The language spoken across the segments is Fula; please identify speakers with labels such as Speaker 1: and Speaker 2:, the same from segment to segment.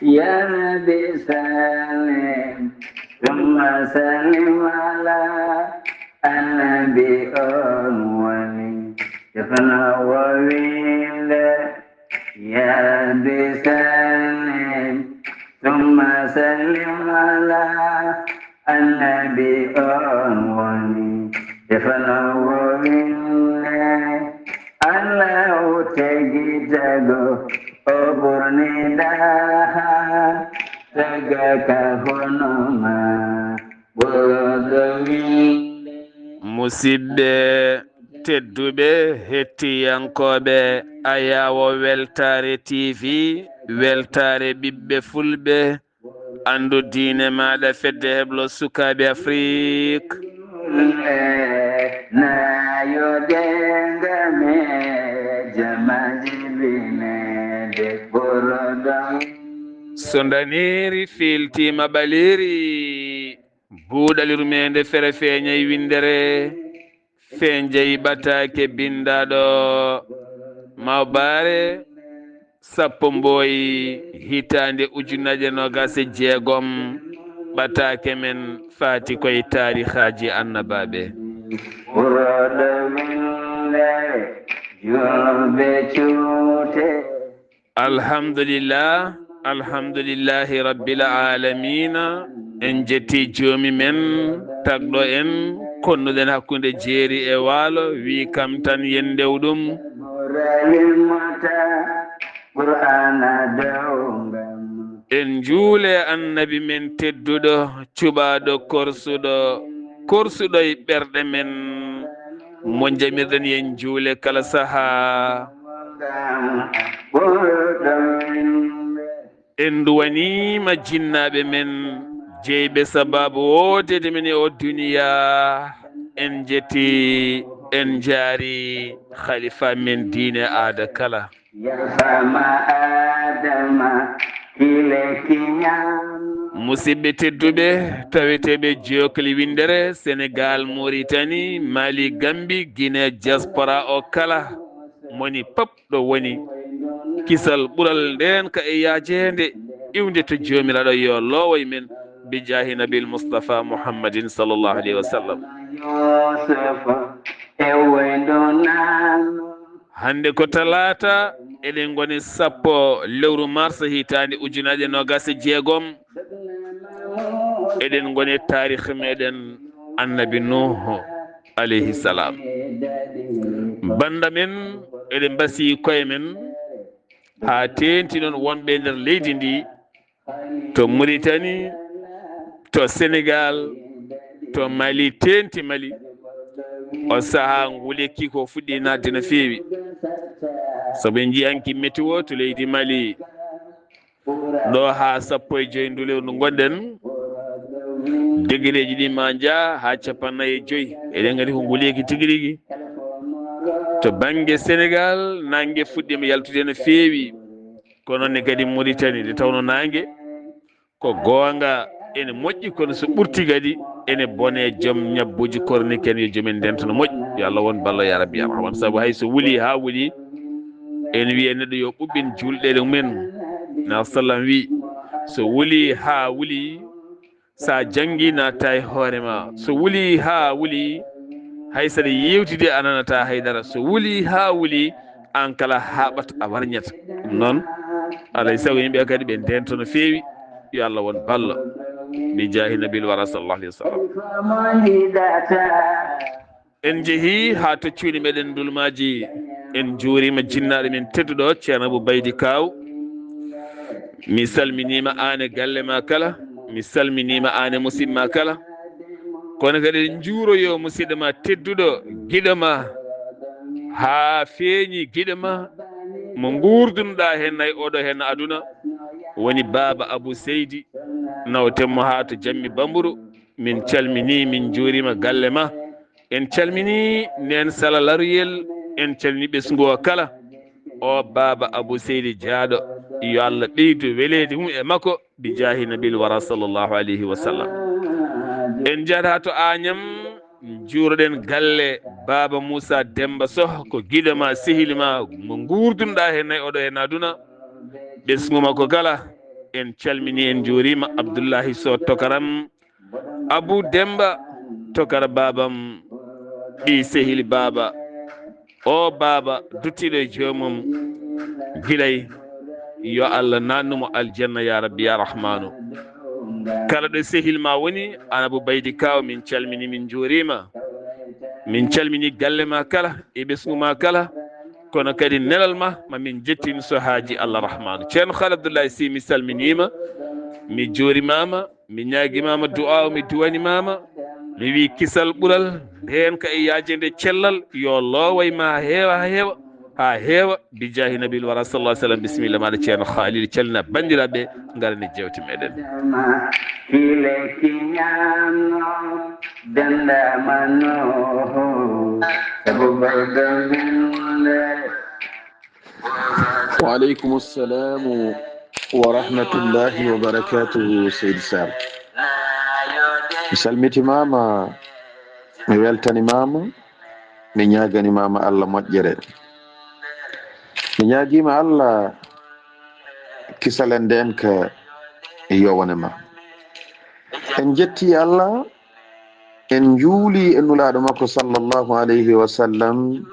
Speaker 1: يا نبي سلم ثم سلم على النبي أولي يفنى وويل يا نبي سلم ثم سلم على النبي أولي يفنى وويل الله تجده oburni daha tagaka honoma bodowinde
Speaker 2: musidɓe tedduɓe hettiyankoɓe ayawo weltare tv weltare ɓiɓɓe fulɓe andu diine maɗa fedde heblo sukaɓe afrique
Speaker 1: nayo dengame jamajibine
Speaker 2: so daniri filtima ɓaliri buuɗalirumede fere feeñayi windere feejeyi ɓatake bindaɗo mawbare sappo mboyi hitande ujunnaje nogase jeegom ɓatake men faati koye tarihaji annabaɓe alhamdulillah alhamdulillahi rabbil alamina en jetti joomi men tagɗo en konnuɗen hakkude jeeri e waalo wi kam tan yen ndewɗum en juule annabi men tedduɗo cuɓaɗo korsuɗo e ɓerɗe men mo jamirɗen yen juule kala saaha en duwanima jinnaɓe men jeyɓe sababu wodede men e o duniya en jetti en jaari khalifa men diine aada kala musidɓe tedduɓe taweteɓe jokli windere sénégal mauritanie mali gambi guinée diaspora o kala moni pop ɗo woni kisal ɓural nden ka e yajede iwde to jomiraɗo yo lowoy men bi jahi nabil moustapha mouhammadin sallllahu alayhi wa sallam hande ko talata eɗen goni sappo lewru mars hitande ujunaje nogase jeegom eɗen goni tarikh meɗen annabi nuhu alayhi salam banda men eɗen mbasi koye men ha tenti noon wonɓe nder leydi ndi to Mauritanie to Sénégal to Mali tenti Mali o saaha ngulekki ko fuɗɗi nadde no feewi soɓe jiyanki météo to leydi Mali ɗo ha sappo e joyi ndu lewru ndu gonɗen degré ji ɗi ma jaa ha 45 eɗen gandi ko nguleki tigui rigui to banggue Sénégal nangue fuɗɗima yaltude no feewi kono ne kadi Mauritanie nde tawno nangue ko gonga ene moƴƴi kono so ɓurti kadi ene bone joom ñabbuji cornique en yo joomen ndenta no moƴƴi yo Allah won ballo ya rabbi arhaman saabu hay so wuuli ha wuuli ene wiye neɗɗo yo ɓuɓɓin julɗele mumen na sallam wi so wuuli ha wuuli sa janggi natta e hoorema so wuuli ha wuuli hay saɗa yewtide a nanata haydara so wuuli ha wuuli an kala haɓat a warñata ɗum noon alay saago yimɓe kadi ɓe ndento no feewi yo Allah won ballo bi jahi nabil wara sallallahu alayhi wa sallam en jeehi ha toccuɗi meɗen dulmaji en juurima jinnaɗo men tedduɗo ceerno Abou Baydy Kaw mi salminima an e galle ma kala mi salminima an e musidɓe ma kala kono kadi en juuroyo musidɗo ma tedduɗo guiɗoma ha feeñi guiɗoma mo gurdunoɗa hen ay oɗo hen aduna woni baba Abou Seydi nawtemmo ha to Jammi Bamburu min calmini min juurima galle ma en calmini nen Sala Laroyel en calmini ɓesgu o kala o baba Abou Seydi Diaɗo yo Allah ɓeydu welede mum e makko bi jahi nabil wara sallllahu alayhi wa sallam en jahata to Agnam juuroɗen galle baba Moussa Demba Soh ko guiɗoma sehilma mo gurdunoɗa hen nayi oɗo hen aduna ɓesgu makko kala en calmini en juurima Abdoullahi Sow Tokaram Abou Demba Tokara babam ɓi sehili baba o baba duttiɗo e joomum gilay yo Allah nannumo aljanna ya rabbi ya rahmanu kala ɗo sehil ma woni an Abou Baydy Kaw min calmini min juurima min calmini galle ma kala e ɓesgu ma kala kono kadi nelal ma min jettini so haaji Allah rahmanu ceerno Khali Abdoullahi Sy mi salminima mi juurimama mi ñaguimama du'a mi duwanimama mi wi kisal ɓural nden ka e yaajede cellal yo looway ma ha heewa bi jahi nabil wara sallallahu alaihi wasallam bisimilla maɗa ceerno Khalil calmina bandiraɓe garani jewte meɗen
Speaker 3: wa aleykum assalamu wa rahmatullahi wa barakatuhu seydi Sall mi salmitimama mi weltanimama mi ñaganimama Allah moƴƴere mi ñaguima Allah kisalen nden ka yowonema en jetti Allah en juuli e nulaɗo makko sallllahu alayhi wa sallam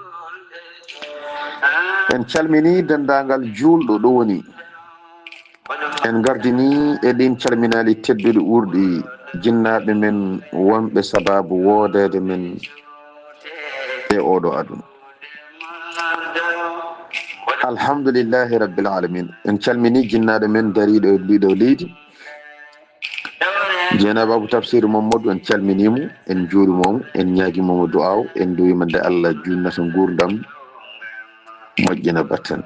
Speaker 3: en calmini dendagal julɗo ɗo woni en gardini e ɗin calminali tedduɗi ɓurɗi jinnaɓe men wonɓe sababu wodede men e oɗo aduna alhamdulillahi rabbil alamin en calmini jinnaɗo men dariɗo e ɗiɗo leydi Dieynaba Abou Tafsir Mamadou en calminimo en juurimomo en ñaguimomo du'aw en duwima nde Allah junnata gurdam moƴƴina batten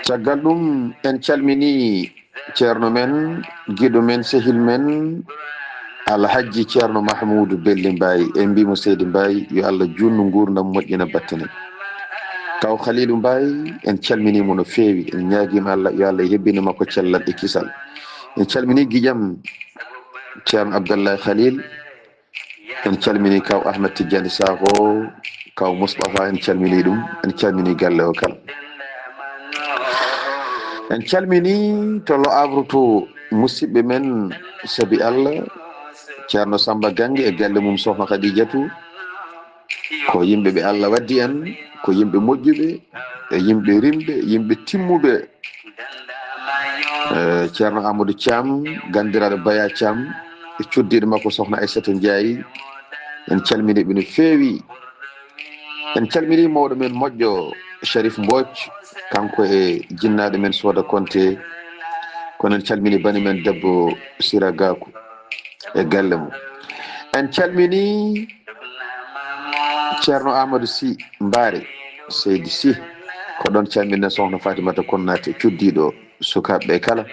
Speaker 3: caggal ɗum en calmini ceerno men guiɗo men sehil men alhaji ceerno Mahmoudou Belli Mbaye en mbimo Seydi Mbaye yo Allah junnu gurdam moƴƴina battene kaw Khalilou Mbaye en calminimo no feewi en ñaguima Allah yo Allah hebbini makko cellal e kisal en calmini guiƴam ceerno Abdoulaye Khalil en calmini kaw Ahmed Tidiane Sakho kaw Moustapha en calmini ɗum en calmini galle o kala en calmini to Lo Havre to musidɓe men saabi Allah ceerno Samba Gangue e galle mum sohna Khadijatou ko yimɓe ɓe Allah waddi en ko yimɓe moƴƴuɓe e yimɓe rimɓe yimɓe timmuɓe ceerno Amadou Thiam gandiraɗo Baya Thiam e cuddiɗo makko sohna Aissatou Ndiaye en calmini ɓe no feewi en calmini mawɗo men moƴƴo Sharif Mbodj kanko e jinnaɗo men Soda Konté kono en calmini bani men debbo Sira Gakou e galle mum en calmini ceerno Amadou Sy Mbare Seydi Sy ko ɗon calmina sohna Fatimata Konnate cuddiɗo sukaɓeɓe kala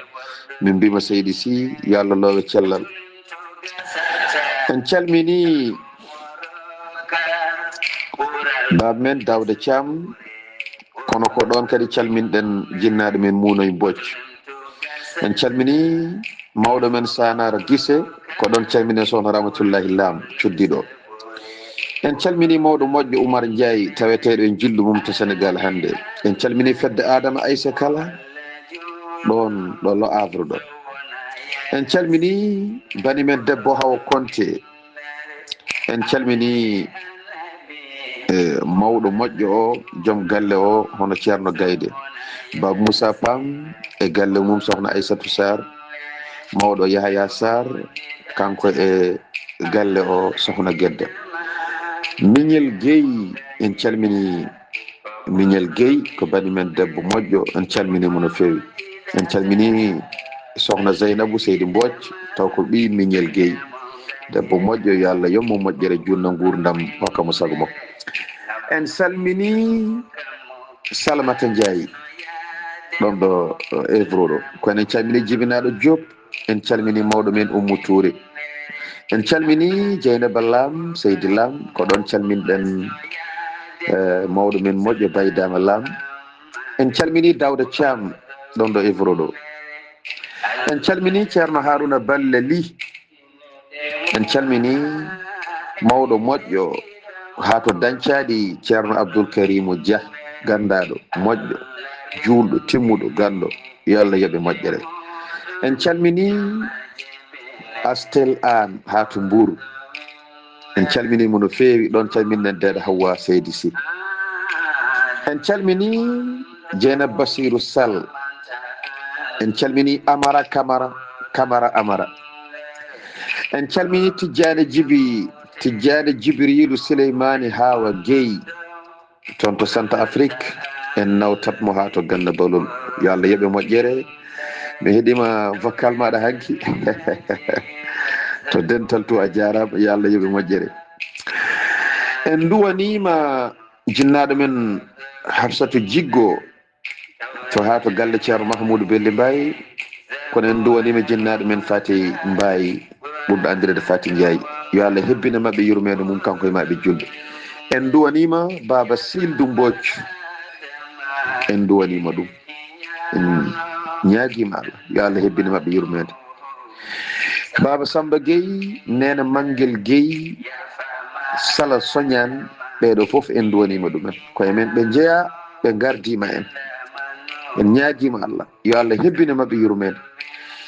Speaker 3: min mbima Seydi Sy yo Allah lowe cellal en calmini baba men Dawda Thiam kono ko ɗon kadi calminɗen jinnaɗo men Mounoye Mbodj en calmini mawɗo men Sanara Guissé ko ɗon calminen sohna Ramatullahi Lam cuddiɗo en calmini mawɗo moƴƴo Oumar Ndiaye taweteɗo en jillu mum to Sénégal hannde en calmini fedde Adama Aissa kala ɗon ɗo Lo Havre ɗo en calmini bani men debbo Hawa Konté en calmini mawɗo moƴƴo o joom galle o hono ceerno Gayde Baba Moussa Pam e galle mum sohna Aissatou Sarr mawɗo Yahya Sarr kanko e galle o sohna Gedda Mignel Gueye en calmini Mignel Gueye ko bani men debbo moƴƴo en calminimo no feewi en calmini sohna Zeynabou Seydi Mbodj taw ko ɓi Mignel Gueye debbo moƴƴo yo Allah yommo moƴƴere junna gurdam hokkamo sago makko en salmini Salamata Ndiaye ɗon ɗo Évro ɗo kono en calmini jibinaɗo Diop en calmini mawɗo men Oumou Touré en calmini Dieynaba Lam Seydi Lam ko ɗon calminɗen mawɗo men moƴƴo Baydama Lam en calmini Dawda Thiam ɗon ɗo Évro ɗo en calmini ceerno Harouna Balle Ly en calmini mawɗo moƴƴo ha to dañcaɗi ceerno Abdoul Karimou Dia gandaɗo moƴƴo juulɗo timmuɗo gallo yo Allah yoɓe moƴƴere. En calmini Astel An ha to Mbour, en calminimo no feewi. Ɗon calminen Dede Hawwa Seydi Sy. En calmini Dieynaba Basirou Sall, en calmini Amara Camara Amara, en calmini Tijjane Djibrilu Souleymani Hawa Gueye toon to Centre Afrique. En nawtatmo ha to Ganna Balol, yo Allah yoɓe moƴƴere. mi heeɗima vocal maɗa hanki to dental to a jarama, yo Allah yoɓe moƴƴere. En duwanima jinnaɗo men Hafsatou Jiggo to ha to galle Ceerno Mahmoudou Belli Mbaye, kono en duwanima jinnaɗo men Fati Mbaye ɓurɗo andirede Fati Ndiaye, yo Allah hebbina mabɓe yurmede mum kanko e mabɓe julɓe. En duwanima Baba Sildou Mbodj, en duwanima ɗum, en ñaguima Allah yo Allah hebbina mabɓe yurmede. Baba Samba Gueye, Nena Manguel Gueye, Sala Soñan, ɓeɗo foof en duwanima ɗumen. Koye men ɓe jeeya ɓe gardima en ñaguima Allah yo Allah hebbina mabɓe yurmede.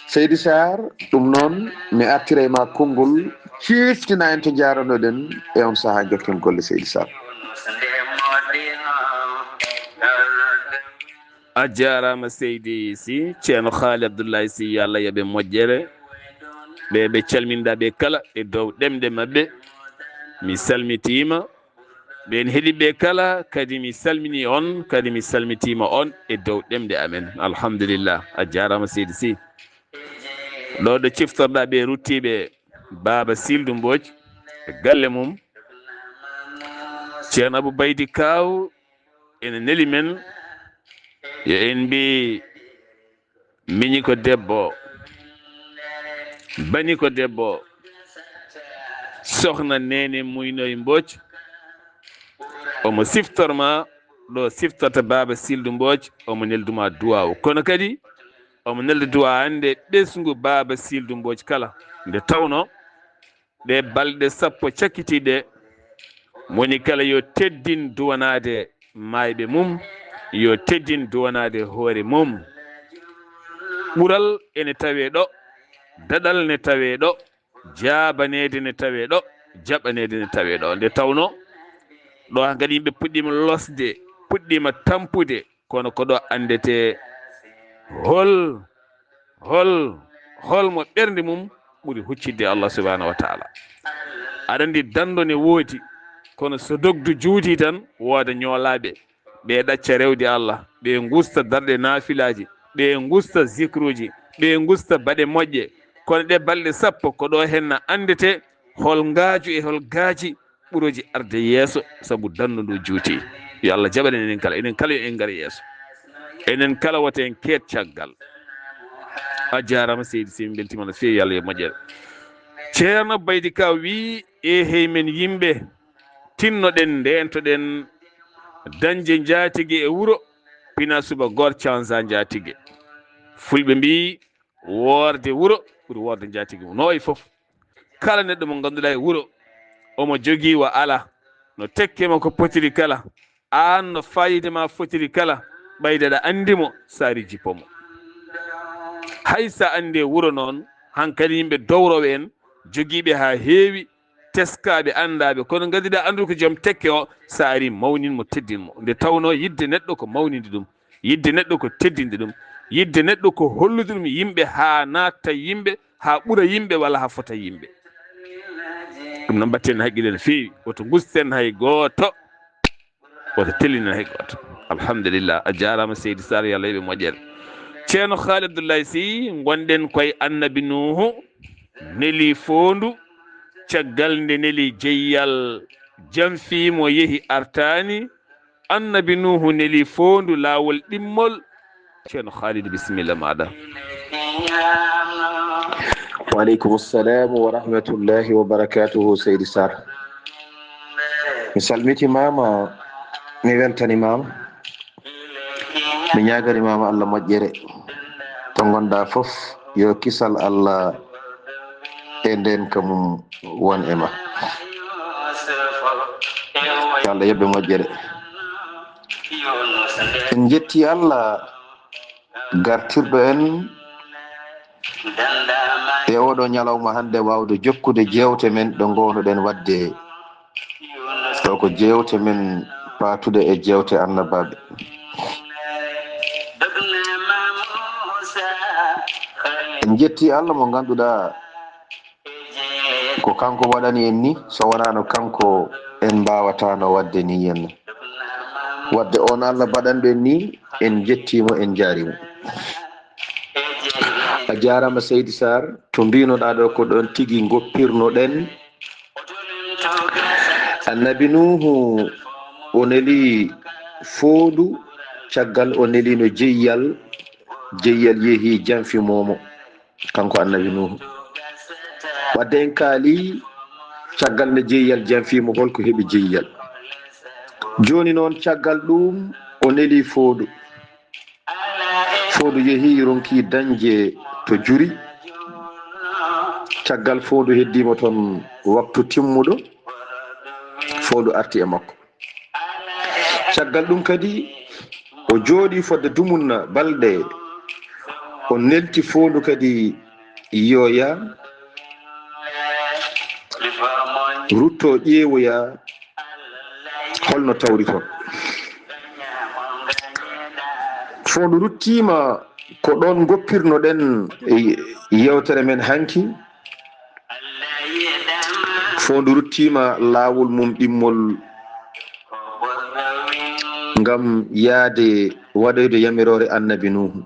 Speaker 3: Seydi Sar, ɗum noon mi artira ma konngol ciftina en to jaranoɗen e on saaha jokken golle Seydi Sar.
Speaker 2: a jarama Seydi Sy, ceerno Haali Abdoulaye Sy, yo Allah yoɓe moƴƴere. ɓe calminɗa ɓe kala e dow ɗemɗe mabɓe. Mi salmitima ɓen heeɗi ɓe kala kadi mi salmini on, kadi mi salmitima on e dow ɗemɗe amen. Alhamdulillah, a jarama Seydi Sy. ɗo ɗo ciftorɗa ɓe ruttiɓe Baba Sildou Mbodj e galle mum. ceerno Abou Baydy Kaw ene neli men yo en mbi miñi ko debbo, bani ko debbo. Sohna Nene Muynoye Mbodj omo siftorma ɗo siftorta Baba Sildou Mbodj, omo nelduma duwaw, kono kadi omo nelda duwa hande ɓesgu Baba Sildou Mbodj kala nde tawno ɗe balɗe sappo cakkitiɗe moni kala yo teddin duwanade mayɓe mum, yo teddin duwanade hoore mum. ɓural ene tawe ɗo, daɗal ne tawe ɗo, jabanede ne tawe ɗo, jaɓanede ne tawe ɗo. Nde tawno ɗo kadi yimɓe puɗɗima losde, puɗɗima tampude, kono ko ɗo andete holmo ɓernde mum ɓuri huccidde Allah subhanahu wa taala. aɗa andi dando ne woodi, kono so dogdu juuti tan wooda ñoolaɓe, ɓe ɗacca rewde Allah, ɓe gusta darɗe nafilaji, ɓe gusta zicruji, ɓe gusta baɗe moƴƴe. kono ɗe balɗe sappo ko ɗo henna andete hol ngaaju e hol gaaji ɓuroji arde yeeso, saabu dando ndu juuti. yo Allah jaɓanen enen kala, enen kala yo en gar yeeso, enen kala wata en keet caggal. a jarama Seydi Sy, min beltima no feewi, yo Allah yo moƴƴere. ceerno Baydy Kaw wi e hey men yimɓe tinnoɗen ndentoɗen dañde njaatige e wuro, pina suba gor canza njaatige. fulɓe mbi woorde wuro ɓuri woorde njaatige mum. no way foof kala neɗɗo mo ganduɗa e wuro omo jogui wa ala, no tekkema ko potiri kala, an no fayidema fotiri kala, ɓaydeɗa andimo saari jippomo. haysa ande wuro noon hankkadi yimɓe dowroɓe en joguiɓe ha heewi, teskaɓe andaɓe, kono ganduɗa andude ko joom tekke o sa ari mawninmo teddinmo. nde tawno yidde neɗɗo ko mawnide ɗum, yidde neɗɗo ko teddinde ɗum, yidde neɗɗo ko hollude ɗum yimɓe ha natta yimɓe, ha ɓuura yimɓe, walla ha fota yimɓe. ɗum noon batten haqqille no feewi, woto gusten hay goto, woto tellinen hay goto. alhamdulillah, a jarama Seydi Sar, yo Allah yoɓe moƴƴere. ceerno Haali Abdoulaye Sy, gonɗen koye annabi Nuhu neli fondu, caggal nde neli jeyyal jamfimo yeehi artani. annabi Nuhu neli fondu lawol ɗimmol. ceerno Khalid, bisimilla maɗa.
Speaker 3: wa aleykum assalamu wa rahmatullahi wa barakatuhu. Seydi Sar, mi salmitimama, mi weltanimama, mi ñagarimama Allah moƴƴere. to gonɗa foof yo kisal Allah e nden ka mum won e ma. yo Allah yoɓe moƴƴere. en jetti Allah gartirɗo en e oɗo ñalawma hande wawde jokkude jewte men ɗo gownoɗen wadde ɗo ko jewte men patude e jewte annabaɓe. en jetti Allah mo ganduɗa ko kanko waɗani en ni, so wonano kanko en mbawatano wadde ni henna. wadde on Allah baɗanɗo en ni en jettimo en jarimo. a jarama Seydi Sarr, to mbinoɗa ɗo ko ɗon tigui goppirnoɗen annabi Nuhu o neli fondu caggal o nelino jeyyal yeehi janfimomo kanko annabi Nuhu. wadde en kaali caggal nde jeyyal janfimo holko heeɓi jeyyal. joni noon caggal ɗum o neli fondu yeehi ronki dañde to juri. caggal fondu heddimo toon waktu timmuɗo, fondu arti e makko. caggal ɗum kadi o jooɗi fodde dumunna balɗe, o nelti fondu kadi yoya rutto ƴeewoya holno tawri toon. fondu ruttima ko ɗon goppirnoɗen yewtere men hanki. fondu ruttima laawol mum ɗimmol ngam yaade waɗoyde yamirore annabi Nuhu.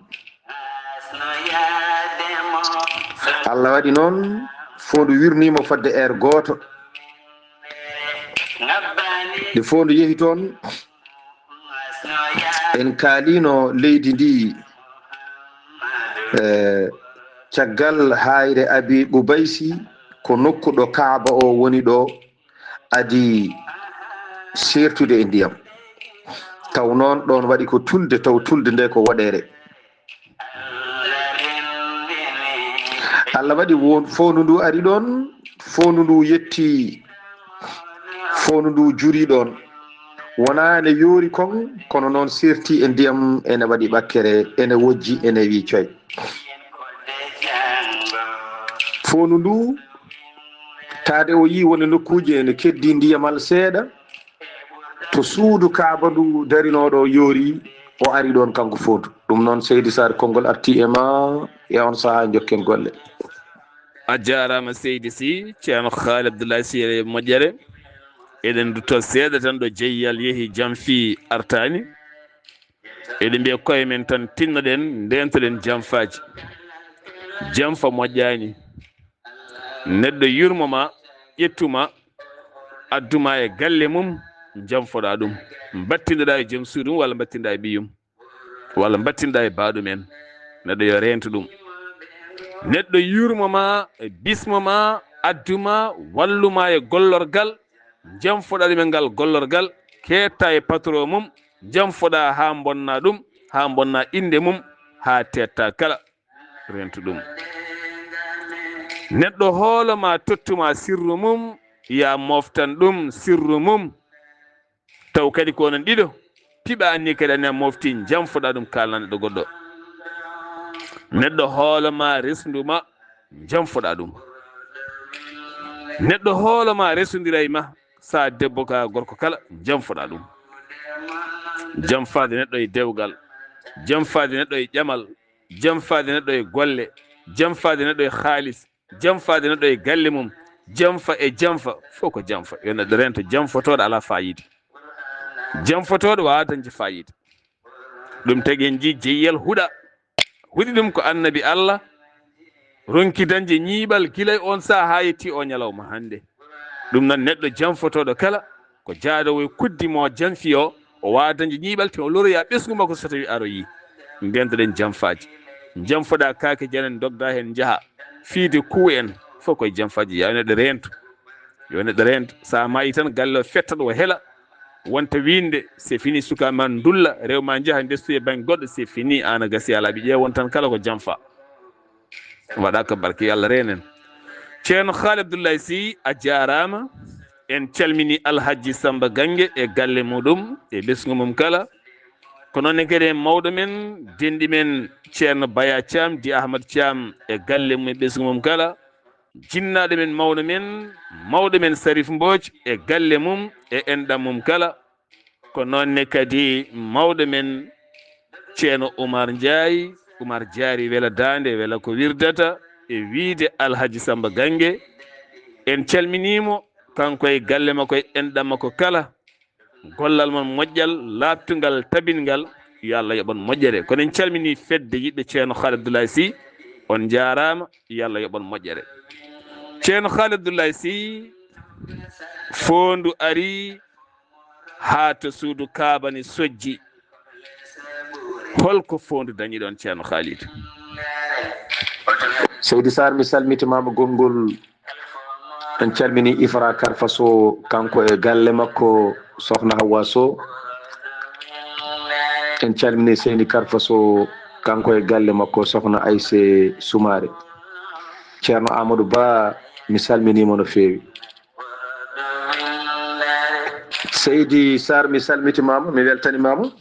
Speaker 3: Allah waɗi noon fondu wirnimo fadde goto. nde fondu yehi toon en kaalino leydi ndi caggal hayre Abi Qubaysi ko nokku ɗo Kaaba o woni ɗo adi sertude e ndiyam. taw noon ɗon waɗi ko tulde, taw tulde nde ko waɗere. Allah waɗi fondu ndu ari ɗon, fondu ndu yetti, fondu ndu juri ɗon. wona ne yoori kon, kono noon serti e ndiyam, ene waɗi ɓakkere, ene wojji, ene wi coy. fondu ndu taade o yi woni nokkuje ene keddi ndiyamal seeɗa, to suudu Kaaba ndu darinoɗo yoori, o ari ɗon kanko fondu. ɗum noon Seydi Sarr, konngol arti e ma e on saaha jokken golle.
Speaker 2: a jarama Seydi Sy, ceerno Haali Abdoulaye Sy e moƴƴere. eɗen dutto seeɗa tan ɗo jeyyal yeehi janfi artani. eɗen mbiya koye men tan tinnoɗen ndentoɗen janfaji. janfa moƴƴani. neɗɗo yurmoma, ƴettuma, adduma e galle mum, janfoɗa ɗum. battineɗa e joom suudu mum, walla battineɗa e ɓiyum, walla battineɗa e baɗumen. neɗɗo yo rento ɗum. neɗɗo yurmoma, bismoma, adduma, walluma e gollorgal, janfoɗa ɗum e ngal gollorgal. ketta e patron mum, janfoɗa ha bonna ɗum, ha bonna inde mum, ha tetta kala. rento ɗum. neɗɗo hooloma, tottuma sirru mum, ya moftan ɗum sirru mum. taw kadi ko onon ɗiɗo piɓa anni kadi ani a mofti, janfoɗa ɗum kalna neɗɗo goɗɗo. neɗɗo hooloma, resduma, janfoɗa ɗum. neɗɗo hooloma, resodira e ma, sa debbo ka gorko kala, janfoɗa ɗum. janfade neɗɗo e dewgal, janfade neɗɗo e ƴamal, janfade neɗɗo e golle, janfade neɗɗo e haalis, janfade neɗɗo e galle mum. janfa e janfa fof ko janfa. yo neɗɗo rento janfotoɗo ala fayida. janfotoɗo wawa dañde fayida. ɗum tagi en ji jeyyal huuɗa. huuɗi ɗum ko annabi Allah ronki dañde ñiiɓal gilay on saha ha yetti o ñalawma hande. ɗum noon neɗɗo janfotoɗo kala ko jaadowo e kuddimo janfi o wawa dañde ñiiɓal te o loroya ɓesgu makko so tawi aroyi. ndentoɗen janfaji. janfoɗa kaake janen dogda hen jaaha fiide kuu en fof koye janfaji. yo neɗɗo rento, yo neɗɗo rento. sa mayi tan galle o fettat o heela. wonta winde c'est fini, sukama dulla rewma jaaha ndestu e banggue goɗɗo, c'est fini, an a gasi ala. ɓe ƴeewon tan kala ko janfa. waɗa ko barke Allah renen. ceerno Haali Abdoulaye Sy, a jarama. en calmini Alhaji Samba Gangue e galle muɗum e ɓesgu mum kala. ko noon kadi mawɗo men dendi men ceerno Baya Thiam di Ahmad Thiam e galle mum e ɓesgu mum kala jinnaɗo men mawɗo men Sarif Mbodj e galle mum e enɗam mum kala ko noonne kadi mawɗo men ceerno Oumar Ndiaye Oumar Diary wela dande wela ko wirdata e wiide Alhaji Samba Gangue en calminimo kanko e galle makko e enɗam makko kala gollal mon moƴƴal labtugal tabingal yo Allah yoɓon moƴƴere kono en calmini fedde yiɗɓe ceerno Khalid Abdoulaye Sy on jarama yo Allah yoɓon moƴƴere ceerno Khalid Abdoulaye Sy fondu ari ha to suudu kabani sojji holko fondu dañi ɗon ceerno Khalid?
Speaker 3: Seydi Sarr mi salmitimama gongol en calmini Ifra Karfa Sow kanko e galle makko sohna Hawa Sow en calmini Seydi Karfa Sow kanko e galle makko sohna Aïssé Soumare ceerno Amadou Ba mi salminimo no feewi Seydi Sarr mi salmitimama mi weltanimama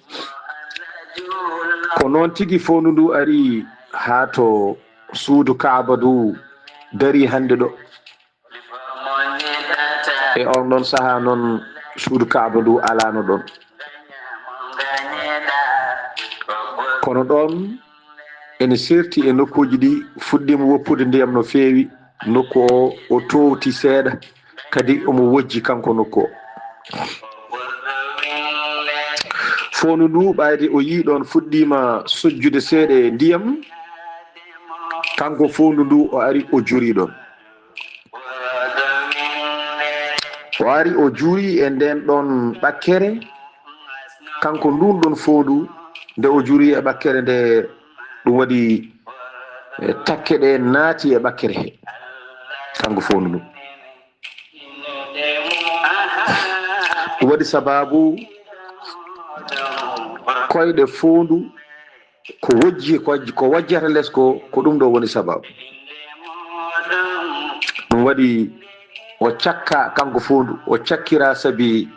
Speaker 3: ko noon tigui fondu ndu ari ha to suudu Kaaba du dari hande ɗo e on ɗon saaha noon suudu Kaaba du alano ɗon kono ɗon ene serti e nokkuji ɗi fuɗɗima woppude ndiyam no feewi nokku o towti seeɗa kadi omo wojji kanko nokku o fondu ndu ɓayde o yi ɗon fuɗɗima sojjude seeɗa e ndiyam kanko fondu ndu o ari o juri ɗon o ari o juri e nden ɗon ɓakkere kanko ndun ɗon fondu nde o juri e ɓakkere nde ɗum waɗi takke ɗe naati e ɓakkere he kanko fondu ndu ɗum waɗi sababu koyɗe fondu ko wojji ko wajjata less ko ɗum ɗo woni sababu ɗum waɗi o cakka kanko fondu o cakkira sabi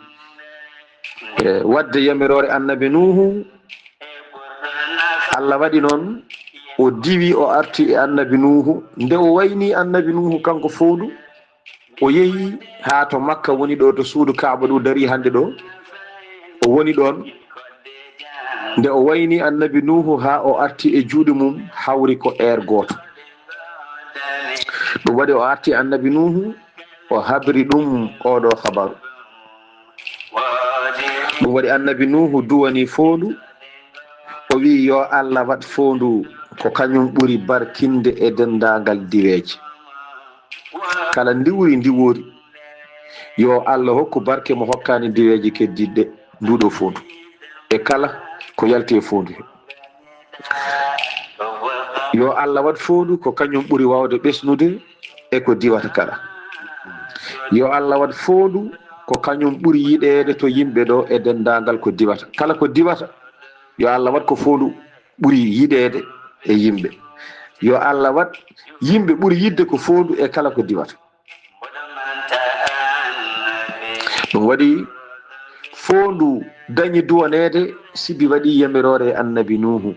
Speaker 3: wadde yamirore annabi Nuhu Allah waɗi noon o diwi o arti e annabi Nuhu nde o wayni annabi Nuhu kanko fondu o yehi ha to Makka woni ɗo to suudu Kaaba ɗu dari hande ɗo o woni ɗon nde o wayni annabi Nuhu ha o arti e juuɗe mum hawri ko goto ɗum waɗi o arti annabi Nuhu o habri ɗum oɗo habaru ɗum waɗi annabi Nuhu duwani fondu o wi yo Allah wat fondu ko kañum ɓuri barkinde e dendagal diweje kala ndiwori yo Allah hokku barke mo hokkani diweje keddiɗe nduɗo fondu e kala ko yalti e fondu yo Allah wat fondu ko kañum ɓuri wawde ɓesnude e ko diwata kala yo Allah wat fondu ko kañum ɓuri yiɗede to yimɓe ɗo e dendagal ko diwata kala ko diwata yo Allah wat ko fondu ɓuri yiɗede e yimɓe yo Allah wat yimɓe ɓuri yidde ko fondu e kala ko diwata ɗum waɗi fondu dañi duwanede sibi waɗi yamirore annabi Nuhu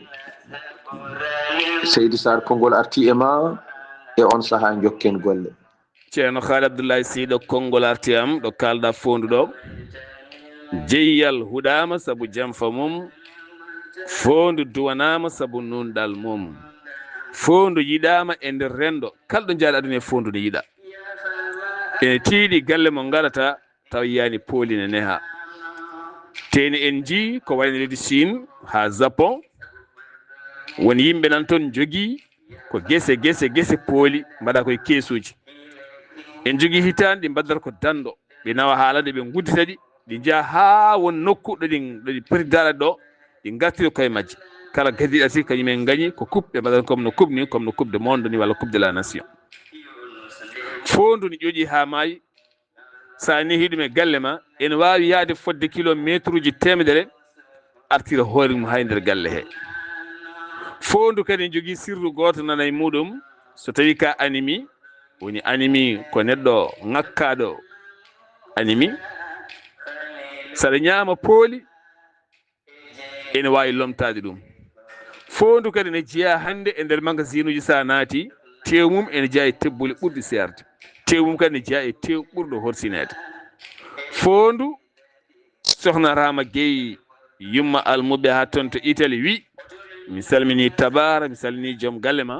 Speaker 3: Seydi Sarr konngol arti e ma e on saaha jokken golle
Speaker 2: ceerno Khalid Abdoulaye Sy ɗo konngol arti am ɗo kalɗa fondu ɗo jeyyal huɗama saabu jamfa mum fondu duwanama saabu nunɗal mum fondu yiɗama e nder rendo kalɗo jaaɗa aduna e fondu ne yiɗa ene tiiɗi galle mo garata taw yiyani pooline neha teni en ji ko wayno leydi Chine ha Japon woni yimɓe nan toon jogui ko gese pooli mbaɗa koye keesuji en jogui hitande ɗi mbaddata ko dando ɓe nawa haalade ɓe guddita ɗi jaaha ha won nokku ɗoɗi poti daɗade ɗo ɗi gartiri koye majje kala gadiɗa si kañumen gañi ko coupe ɓe mbaɗata comme no coupe de monde ni walla coupe de la nation fondu ni ƴoƴi ha maayi sa nehi ɗum e galle ma ene wawi yaade fodde kilométre uji temedere artira hoore mum hay nder galle he fondu kadi ne jogui sirru goto nana e muɗum so tawi ka animi woni animi ko neɗɗo ngakkaɗo animi saɗa ñaama pooli ene wawi lomtade ɗum fondu kadi ne jeeya hande e nder magasin uji sa naati tew mum ene jeeya e tebbole ɓurɗi serde tew mum kadi ne jeeya e tew ɓurɗo horsinede fondu sohna Rama Gueye yumma almuɓe ha toon to Italie wi mi salmini Tabara mi salmini joom galle ma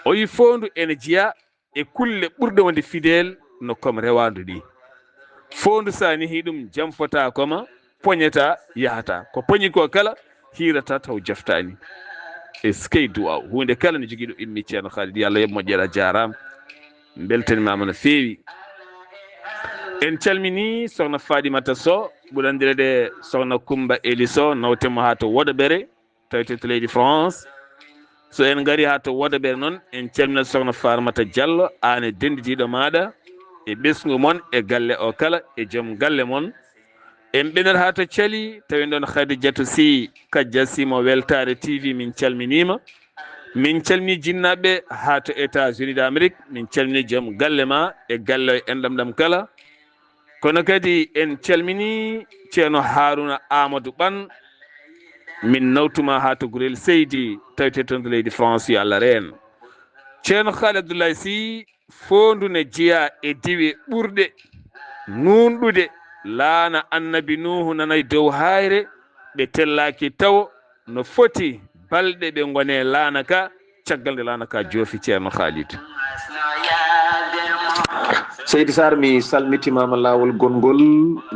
Speaker 2: o wi fondu ene jeeya e kulle ɓurɗe wonde fidèle no comme rewandu ɗi fondu sa nehi ɗum jamfota koma poñeta yahata ko poñi ko kala hirata taw jaftani e skey duwaw hunde kala ne jogui ɗo immi ceerno Khalid yo Allah yoɓ moƴƴere a jarama beltanimama no fewi en calmini sohna Fadimata Sow ɓurandirede sohna Coumba Eli Sow nawtemo ha to Woɗoɓere tawete to leydi France so en gari ha to Woɗoɓere noon en calminat sohna Farmata Diallo an e dendidiɗo maɗa e ɓesgu moon e galle o kala e joom galle moon en ɓenat ha to Thiali tawi ɗon Khadidiatou Sy Kadia Sy mo Weltare TV min calminima min calmini jinnaɓe ha to États-Unis d'Amérique min calmini joom galle ma e galle o e enɗam ɗam kala kono kadi en calmini ceerno Harouna Amadou Ɓan min nawtuma ha to Gurel Seydi tawete toon to leydi France yo Allah reen ceerno Khalid Abdoulaye Sy fondu ne jeeya e diwe ɓurɗe nunɗude laana annabi Nuhu nanay dow hayre ɓe tellaki taw no foti balɗe ɓe gone laana ka caggal nde laana ka joofi ceerno Khalid
Speaker 3: Seydi Sarr mi salmitimama lawol gongol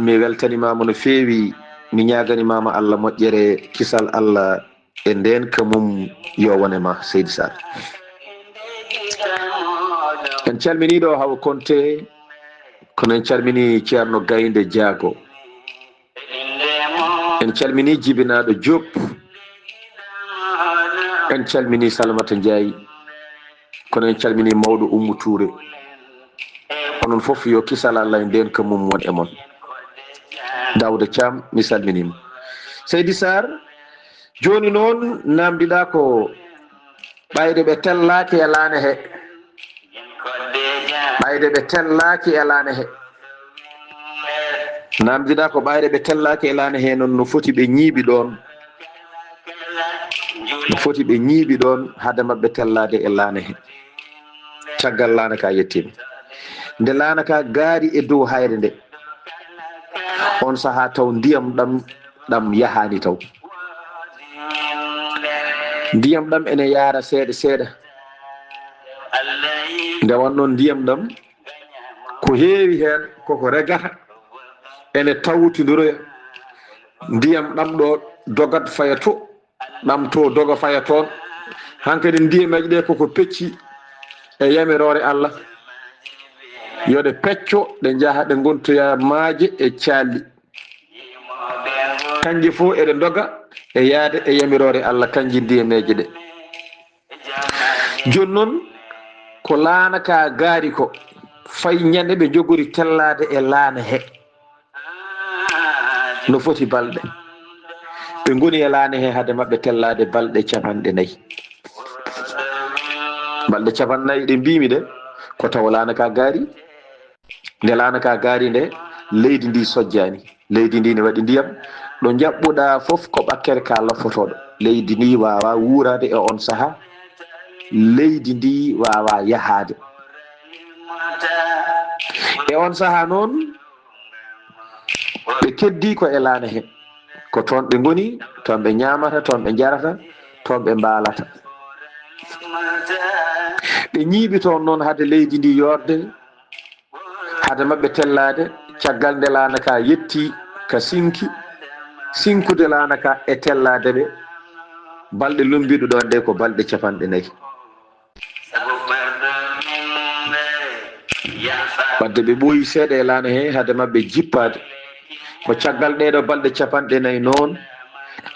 Speaker 3: mi weltanimama no fewi mi ñaganimama Allah moƴƴere kisal Allah e nden ka mum yo wonema Seydi Sarr en calminiɗo Hawa Konté kono en calmini ceerno Gaynde Diago en calmini jibinaɗo Diop en calmini Salamata Ndiaye kono en calmini mawɗo Oumou Touré onon foof yo kisal Allah e nden ka mum won e mon Dawda Thiam mi salminima Seydi Sarr joni noon namdiɗa ko ɓayde ɓe tellaki e laane he ɓayde ɓe tellaki e laane he namdiɗa ko ɓayde ɓe tellaki e laane he noon no foti ɓe ñiiɓi ɗon no foti ɓe ñiiɓi ɗon haade mabɓe tellade e laane he caggal laana ka yettima nde laana ka gaari e dow hayre nde on saaha taw ndiyam ɗam yahani taw ndiyam ɗam ene yaara seeɗa seeɗa nde wonnoon ndiyam ɗam ko heewi hen koko regata ene tawtodiroya ndiyam ɗam ɗo dogat faya to ɗam to doga faya toon hankkadi ndiyameji ɗe koko pecci e yamirore Allah yode pecco ɗe jaaha ɗe gontoya maaje e calli kanji fo eɗe doga e yaade e yamirore Allah kanji ndiyameji ɗe joni noon ko laana ka gaari ko fay ñande ɓe jogori tellade e laana he no foti balɗe ɓe goni e laana he haade mabɓe tellade balɗe 40 balɗe 40 ɗe mbimi ɗe ko taw laana ka gaari nde laana ka gaari nde leydi ndi sojjani leydi ndi ne waɗi ndiyam ɗo jaɓɓuɗa foof ko ɓakkere ka loffotoɗo leydi ndi wawa wuurade e on saaha leydi ndi wawa yahade e on saaha noon ɓe keddi ko e laana he ko toon ɓe goni toon ɓe ñamata toon ɓe jarata toon ɓe mbalata ɓe ñiiɓi toon noon haade leydi ndi yorde haade mabɓe tellade caggal nde laana ka yetti ka sinkude laana ka e tellade ɓe balɗe lumbiɗo ɗon ɗe ko balɗe 40 wadde ɓe ɓooyi seeɗa e laana he haade mabɓe jippade ko caggal ɗeɗo balɗe 40 noon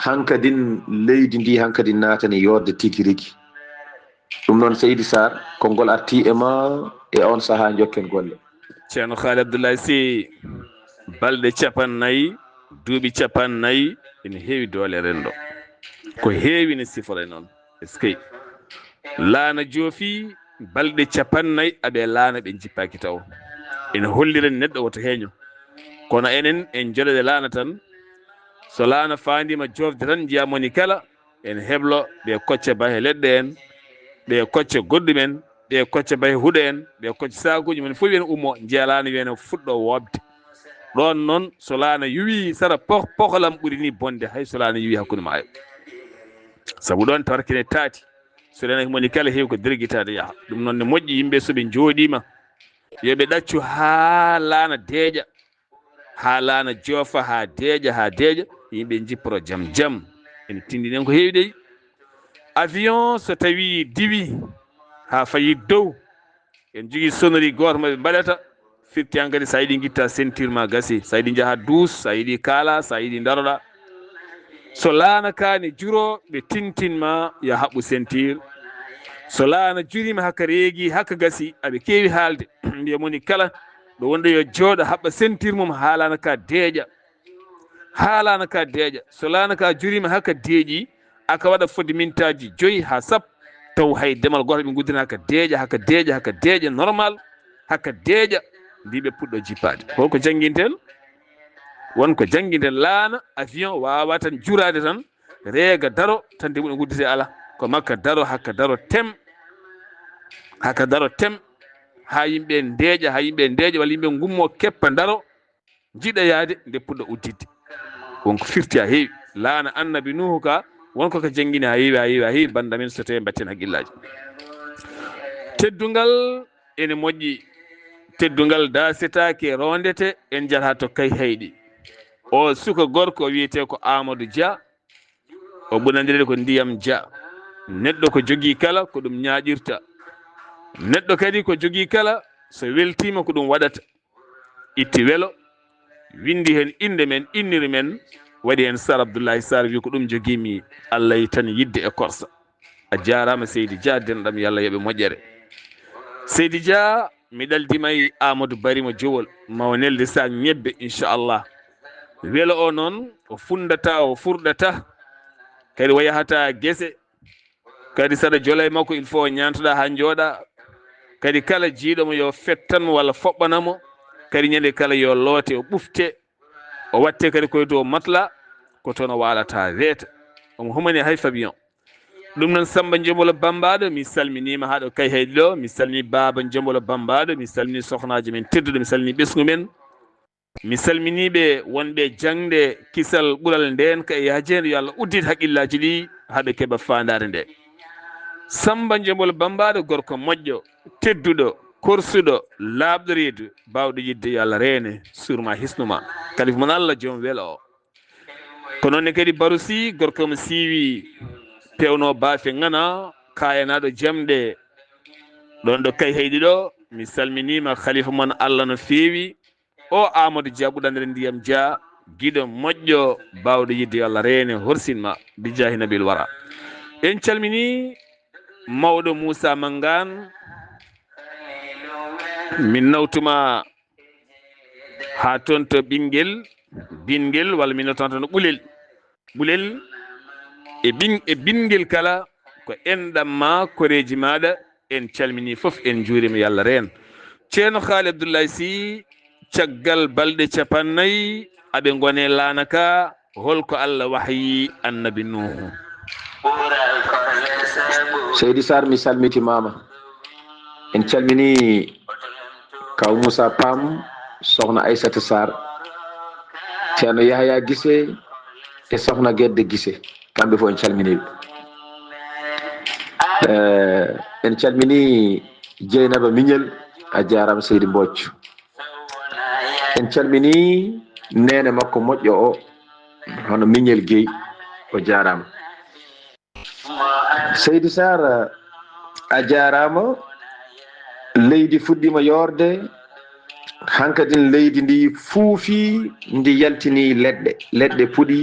Speaker 3: hankadin leydi ndi hankadin natani yorde tigi rigui ɗum noon Seydi Sarr konngol arti e ma e on saaha jokken golle
Speaker 2: ceerno Khalid Abdoulaye Sy balɗe 40 duuɓi 40 ene heewi doole rendo ko heewi ne sifore noon est ce que laana joofi balɗe 40 aɓe laana ɓe jippaki taw ene hollirani neɗɗo woto heeño kono enen en jolede laana tan so laana fandima jofde tan jiya moni kala en heblo ɓe kocce bahe leɗɗe en ɓe kocce goɗɗumen ɓe kocce bahe huuɗo en ɓe kocce sakuji men fof yen ummo jiya laana wiyene fuɗɗo wobde ɗon noon so laana yuwi sara pokolam ɓuuri ni bonde hay so laana yuwi hakkude maayo sabu ɗon tawarkine taati so ɗen moni kala heewi ko derguitade yaaha ɗum noon ne moƴƴi yimɓe soɓe jooɗima yoɓe ɗaccu ha laana deeƴa ha laana joofa ha deeƴa yimɓe jipporo jaam jaam en tindinen ko heewi ɗey avion so tawi diwi ha fayi dow en jogui sonnerie goto moɓe mbaɗata firti han kadi sa yiiɗi guitta ceinture ma gasi sa yiiɗi jaaha duus sa yiiɗi kaala sa yiiɗi daroɗa so laana kani juro ɓe tintinma ya haɓɓu ceinture so laana jurima hakka reegui hakka gasi aɓe keewi haalde mbiyamoni kala ɗo wonɗo yo jooɗo haɓɓa ceinture mum ha laana ka deeƴa ha laana ka deeƴa so laana ka jurima hakka deeƴi aka waɗa fodde mintaji 5 ha sappo taw hay demal goto ɓe guddina hakka deeƴa normal hakka deeƴa ndiɓe puɗɗo jippade holko jangguinten wonko jangguinten laana avion wawa tan jurade tan reega daro tan nde ɓuɗo guddite ala ko makka daro hakka daro tem ha yimɓe deeƴa walla yimɓe gummo keppa daro jiiɗa yaade nde puɗɗo uddidde wonko firti ha heewi laana annabi nuhu ka wonko ko jangguini ha heewi banda men so tawi batten haqqillaji teddungal ene moƴƴi teddungal dasetake rondete en jata to kay heyɗi o suka gorko o wiyete ko Amadou Dia o ɓurandirede ko Ndiyam Dia neɗɗo ko jogui kala ko ɗum ñaƴirta neɗɗo kadi ko jogui kala so weltima ko ɗum waɗata itti welo windi hen inde men inniri men waɗi hen Sar Abdoullahi Sar wi ko ɗum joguimi Allah yi tan yidde e korsa a jarama Seydi Dia denɗam yo Allah yooɓe moƴƴere Seydi Dia mi ɗaldima e Amadou Barima Jowol mawnelde sa ñebbe inchallah welo o noon o fundata o furɗata kadi o yahata guese kadi saɗa jola e makko il faut ñantoɗa ha jooɗa kadi kala jiiɗomo yo fettanmo walla foɓɓanamo kadi ñande kala yo loote o ɓufte o watte kadi koye dow matla ko toon o walata weeta omo humani hay fabion ɗum noon Samba Jomolo Bambaɗo mi salminima haɗo kay heyɗi ɗo mi salmini Baba Jomolo Bambaɗo mi salmini sohnaji men tedduɗo mi salmini ɓesgu men mi salminiɓe wonɓe jangde kisal ɓuural nden ka e hajede yo Allah uddit haqqillaji ɗi haɓe keeɓa fandare nde Samba Jomolo Bambaɗo gorko moƴƴo tedduɗo korsuɗo labɗo reedu bawɗo yidde yo Allah reene surma hisnuma kalifa mon Allah joom welo o ko noonne kadi Barousi gorko mo siiwi pewno baafe ngana kayanaɗo jamɗe ɗon ɗo kay heyɗi ɗo mi salminima khalifa mon Allah no feewi o Amadou Dia ɓuɗanere Ndiyam Dia guiɗo moƴƴo bawɗo yidde yo Allah reene horsinma bijahi nabil wara en calmini mawɗo Moussa Mangane min nawtuma ha toon to bingel walla min nawtuma toon ɓulel e bingel kala ko enɗam ma koreji maɗa en calmini foof en juurima yo Allah reen ceerno Haali Abdoullahi Sy caggal balɗe 50 aɓe gone laana ka holko Allah wahyi annabi Nuhu
Speaker 3: Seydi Sar mi salmitimama en calmini kaw Moussa Pam sohna Aissata Sar ceerno Yahya Guissé e sohna Guedde Guissé kamɓe fof en calminiɓe en calmini Dieynaba Mignel a jarama Seydi Mbocco en calmini nene makko moƴƴo o hono Mignel Guèye o jarama Seydi Sar a jarama leydi fuɗɗima yorde hankadin leydi ndi fuufi ndi yaltini leɗɗe puɗi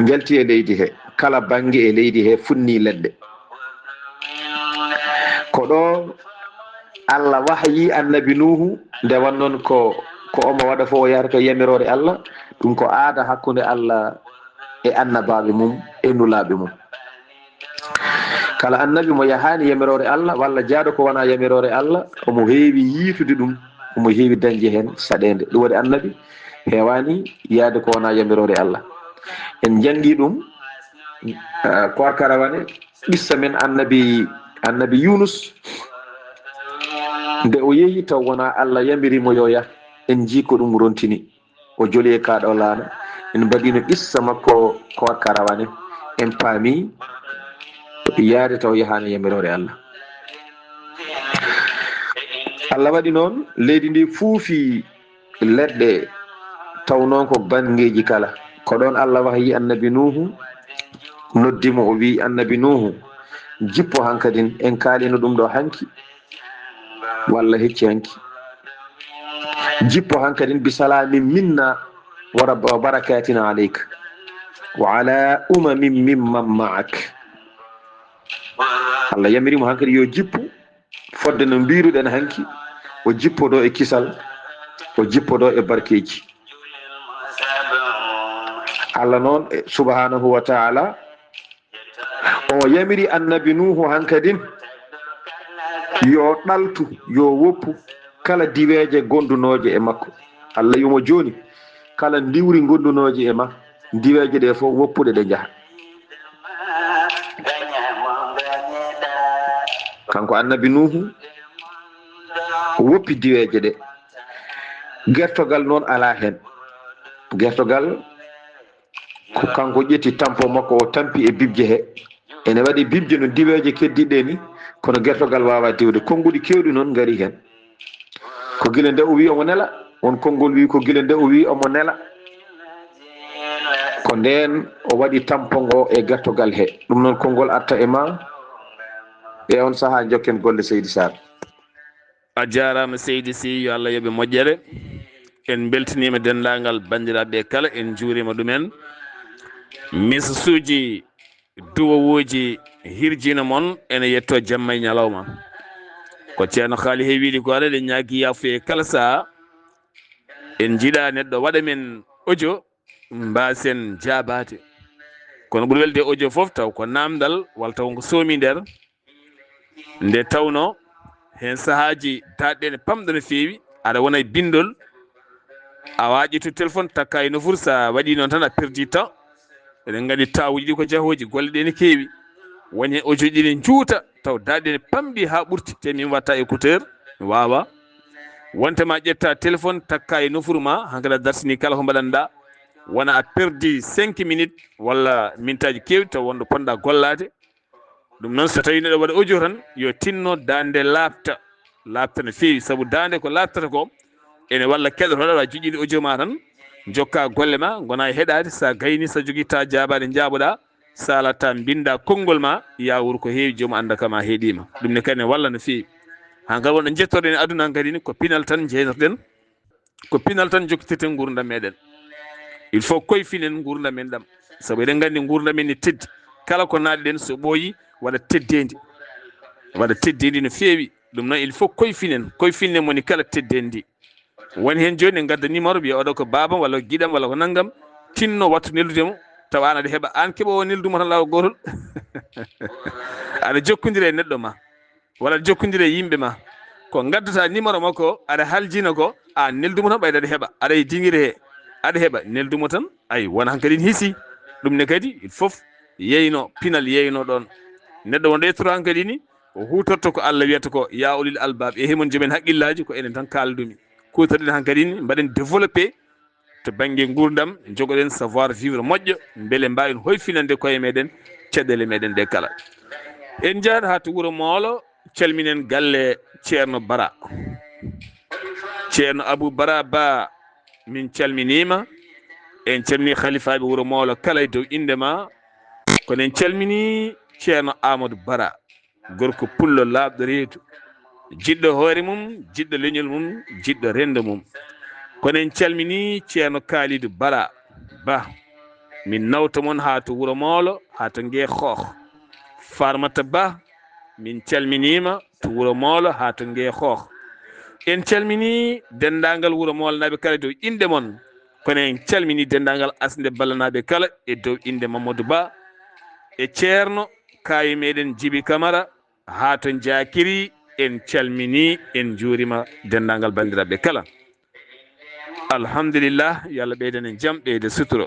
Speaker 3: gelti e leydi he kala banggue e leydi he funni leɗɗe ko ɗo Allah wahyi annabi Nuhu nde wannon ko omo waɗa fo o yahata to yamirore Allah ɗum ko aada hakkude Allah e annabaɓe mum e nulaɓe mum kala annabi mo yahani yamirore Allah walla jaaɗo ko wona yamirore Allah omo heewi yiitude ɗum omo heewi dañde hen saɗede ɗum waɗi annabi hewani yaade ko wona yamirore Allah en jangi ɗum ko karawane qissa men annabi Yunus nde o yeehi taw wona Allah yamirimo yo yah en jii ko ɗum rontini o joli e kaɗo laana en mbaɗino qissa makko ko karawane en paami yaade taw yahani yamirore Allah Allah waɗi noon leydi ndi fuufi leɗɗe taw noon ko bangeji kala ko ɗon Allah wahyi annabi Nuhu noddimo o wi annabi Nuhu jippo hankadin en kaalino ɗum ɗo hanki walla hecci hanki jippo hankadin bisalamin minna wa barakatina aleyka wa ala umamin mimman ma'ak Allah yamirimo hankadi yo jippu fodde no mbiruɗen hanki o jippoɗo e kisal o jippoɗo e barkeji Allah noon subhanahu wa ta'ala o yamiri annabi Nuhu hankadin yo ɗaltu yo woppu kala diweje gondunoje e makko Allah yumo joni kala ndiwri gondunoje e ma diweje ɗe fof woppuɗe ɗe jaaha kanko annabi Nuhu woppi diweje ɗe gertogal noon ala hen gertogal ko kanko ƴetti tampo makko o tampi e bibje he ene waɗi bibje no diweje keddiɗe ni kono gertogal wawa diwde konnguɗi kewɗi noon gari hen ko gila nde o wi omo nela on konngol wi ko gila nde o wi omo nela ko nden o waɗi tampo ngo e gertogal he ɗum noon konngol arta e ma e on saaha jokken golle Seydi Sarr
Speaker 2: a jarama Seydi Sy yo Allah yoɓe moƴƴere en beltinima dendagal bandiraɓe kala en juurima ɗumen misasuji duwowoji hirjina moon ene yetto jamma e ñalawma ko ceerno haali he wiide ko aɗa ɗe ñaagui yafuye kala saaha en jiiɗa neɗɗo waɗa men audio mbasen jabade kono ɓuuri welde audio foof taw ko namdal walla taw ko soomi nder nde tawno hen saahaji daɗɗe ne pamɗo no fewi aɗa wona e bindol a waƴi to téléphone takka e nofuru sa waɗi noon tan a perdi temps eɗen gandi tawuji ɗi ko jahoji golle ɗe ne kewi woni hen audio ɗi ne juuta taw daɗɗe ne pamɗi ha ɓurti te min watta écouteur mi wawa wontema ƴetta téléphone takka e nofuru ma hankkadi a darsini kala ko mbaɗanɗa wona a perdi 5 minutes walla mintaji kewɗi taw wonɗo ponɗa gollade ɗum noon so tawi neɗɗo waɗa audio tan yo tinno dande labta no fewi saabu dande ko labtata ko ene walla keɗotoɗa a joƴƴini audio ma tan jokka golle ma gona e heɗade sa gayni sa joguitta jabade jaaboɗa salata binda konngol ma yawur ko heewi joomum anda kam a heeɗima ɗum ne kadi ne walla no fewi hankkadi wonɗo jettoɗen e aduna hankadi ni ko pinal tan jeynotoɗen ko pinal tan jokkitirten gurdam meɗen il faut koye finen gurdam men ɗam saabu eɗen gandi gurdam men ne teddi kala ko naaɗeɗen so ɓooyi waɗa teddedi no fewi ɗum noon il faut koye finen moni kala teddendi woni hen joni en gadda numéro wiya oɗo ko babam walla ko guiɗam walla ko naggam tinno wattu neldudemo tawa an aɗa heeɓa an keeɓowo neldumo tan lawol gotol aɗa jokkodira e neɗɗo ma walla aɗa jokkodira e yimɓe ma ko gaddata numéro makko aɗa haljina ko a neldumo tan ɓayde aɗa heeɓa aɗa e dinguiri he aɗa heeɓa neldumo tan ayi wona hankkadi hiisi ɗum ne kadi il faut yeyno pinal yeyno ɗon neɗɗo wonɗo yettoro hankkadi ni o hutorto ko Allah wiyata ko ya ulil albab e hemon joomen haqqillaji ko enen tan kaldumi kutorɗen hankkadi ni mbaɗen développé to banggue gurdam jogoɗen savoir vivre moƴƴo beele mbawen hoyfinande koye meɗen caɗele meɗen ɗe kala en jahat ha to wuuro Molo calminen galle ceerno Bara ceerno Abou Bara Ba min calminima en calmini khalifaɓe wuuro Molo kala e dow indema kono en calmini ceerno Amadou Bara gorko pullo labɗo reedu jiɗɗo hoore mum jiɗɗo leñol mum jiɗɗo rendo mum kono en calmini ceerno Kalidou Bara Ba min nawta moon ha to wuuro Molo ha to Gué Xoox Farmata Ba min calminima to wuuro Molo ha to Gué Xoox en calmini dendagal wuuro Molo naɓe kala dow inde moon kono en calmini dendagal Asde Balla naɓe kala e dow inde Mamadou Ba e ceerno kayi meɗen Djiby Camara ha to Diakiri en calmini en juurima dendagal bandiraɓe kala alhamdulillah yo Allah ɓeydenen jaam ɓeyde suturo.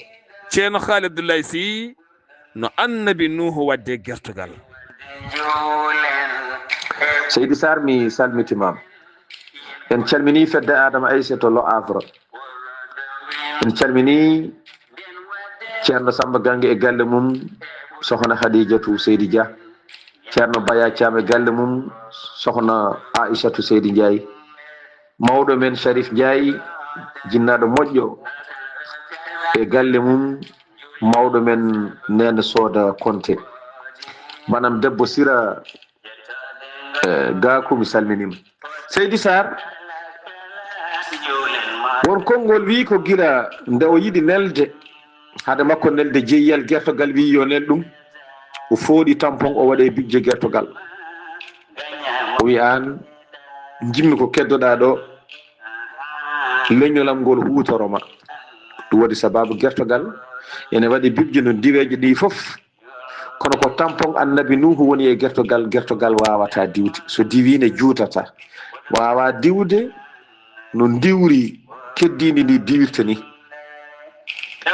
Speaker 2: ceerno Haali Abdoulaye Sy no annabi Nuhu wadde gertogal.
Speaker 3: Seydi Sarr mi salmitimama. En calmini fedde Adama Aissata Lo Havre. En calmini ceerno Samba Gange e galle mum, sohna Khadijatou Seydi Dia, ceerno Baya Thiam e galle mum, sohna Aissatou Seydi Ndiaye, mawɗo men Sharif Ndiaye, jinnaɗo moƴƴo e galle mum, mawɗo men Nene Soda Konte, manam debbo Sira Gakou mi salminima. Seydi Sarr, won konngol wi ko gila nde o yiɗi nelde hade makko nelde jeyyal gertogal wi yo nel ɗum o fooɗi tampon o waɗe bijje gertogal. O wi an jimmi ko keddoɗa ɗo leñolam ngol hutoroma, ɗum waɗi sababu gertogal ene waɗi bibje no diweje ɗi fof, kono ko tampon annabi Nuhu woni e gertogal, gertogal wawata diwde. So diwine juutata, wawa diwde no diwri keddidi ndi diwirta ni.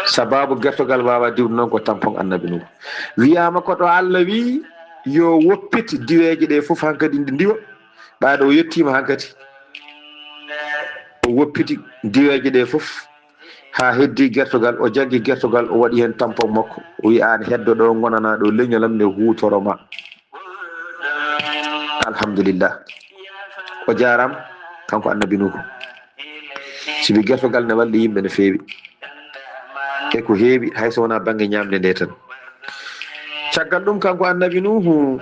Speaker 3: Sababu gertogal wawa diwde noon ko tampon annabi Nuhu. Wiyama ko ɗo Allah wi yo woppit diweje ɗe fof hankkadi ndi diwa, ɓaɗo o yettima hankkadi o woppiti diweje ɗe fof ha heddi gertogal, o jaggi gertogal, o waɗi hen tampon makko. O wi an heddo ɗo gonana ɗo leñolam nde hutoroma. Alhamdulillah, o jaram kanko annabi Nuhu. sibi gertogal ne walli yimɓe no feewi e ko heewi hayso wona banggue ñamde nde tan. Caggal ɗum kanko annabi Nuhu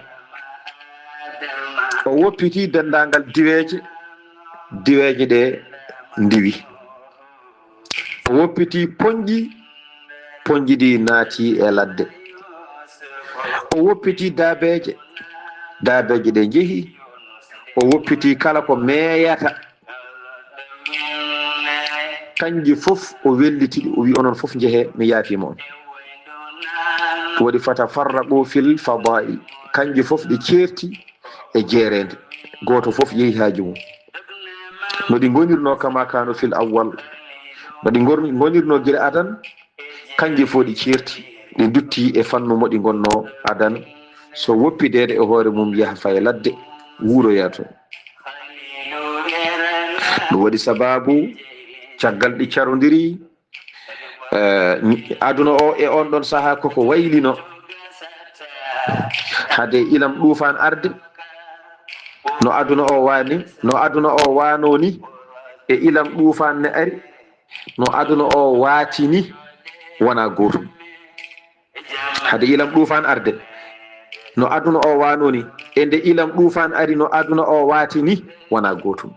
Speaker 3: o woppiti dendagal diweje ɗe ndiwi, o woppiti poñƴi ɗi naati e ladde, o woppiti daabeje ɗe jeehi, o woppiti kala ko meeyata kanji fof o wellitiɗi, o wi onon fof jeehe mi yaafima on. waɗi fata farraqu fil fadail, kanji fof ɗi ceerti e jeerede, goto fof yeehi haaji mum. no ɗi gonirno kama kano fil awwal, no ɗi gonirno guila adan, kanji fof ɗi ceerti ɗi dutti e fannu moɗi gonno adan. So woppidede e hoore mum yaha faye ladde wuuroya toon. ɗum waɗi sababu caggal ɗi carodiri aduna o e on ɗon saaha koko waylino hade ilam ɗufan arde no aduna o wano ni e ilam ɗufan ne ari, no aduna o waati ni wona gotum. hade ilam ɗufan arde no aduna o wano ni e nde ilam ɗufan ari no aduna o waati ni wona gotum.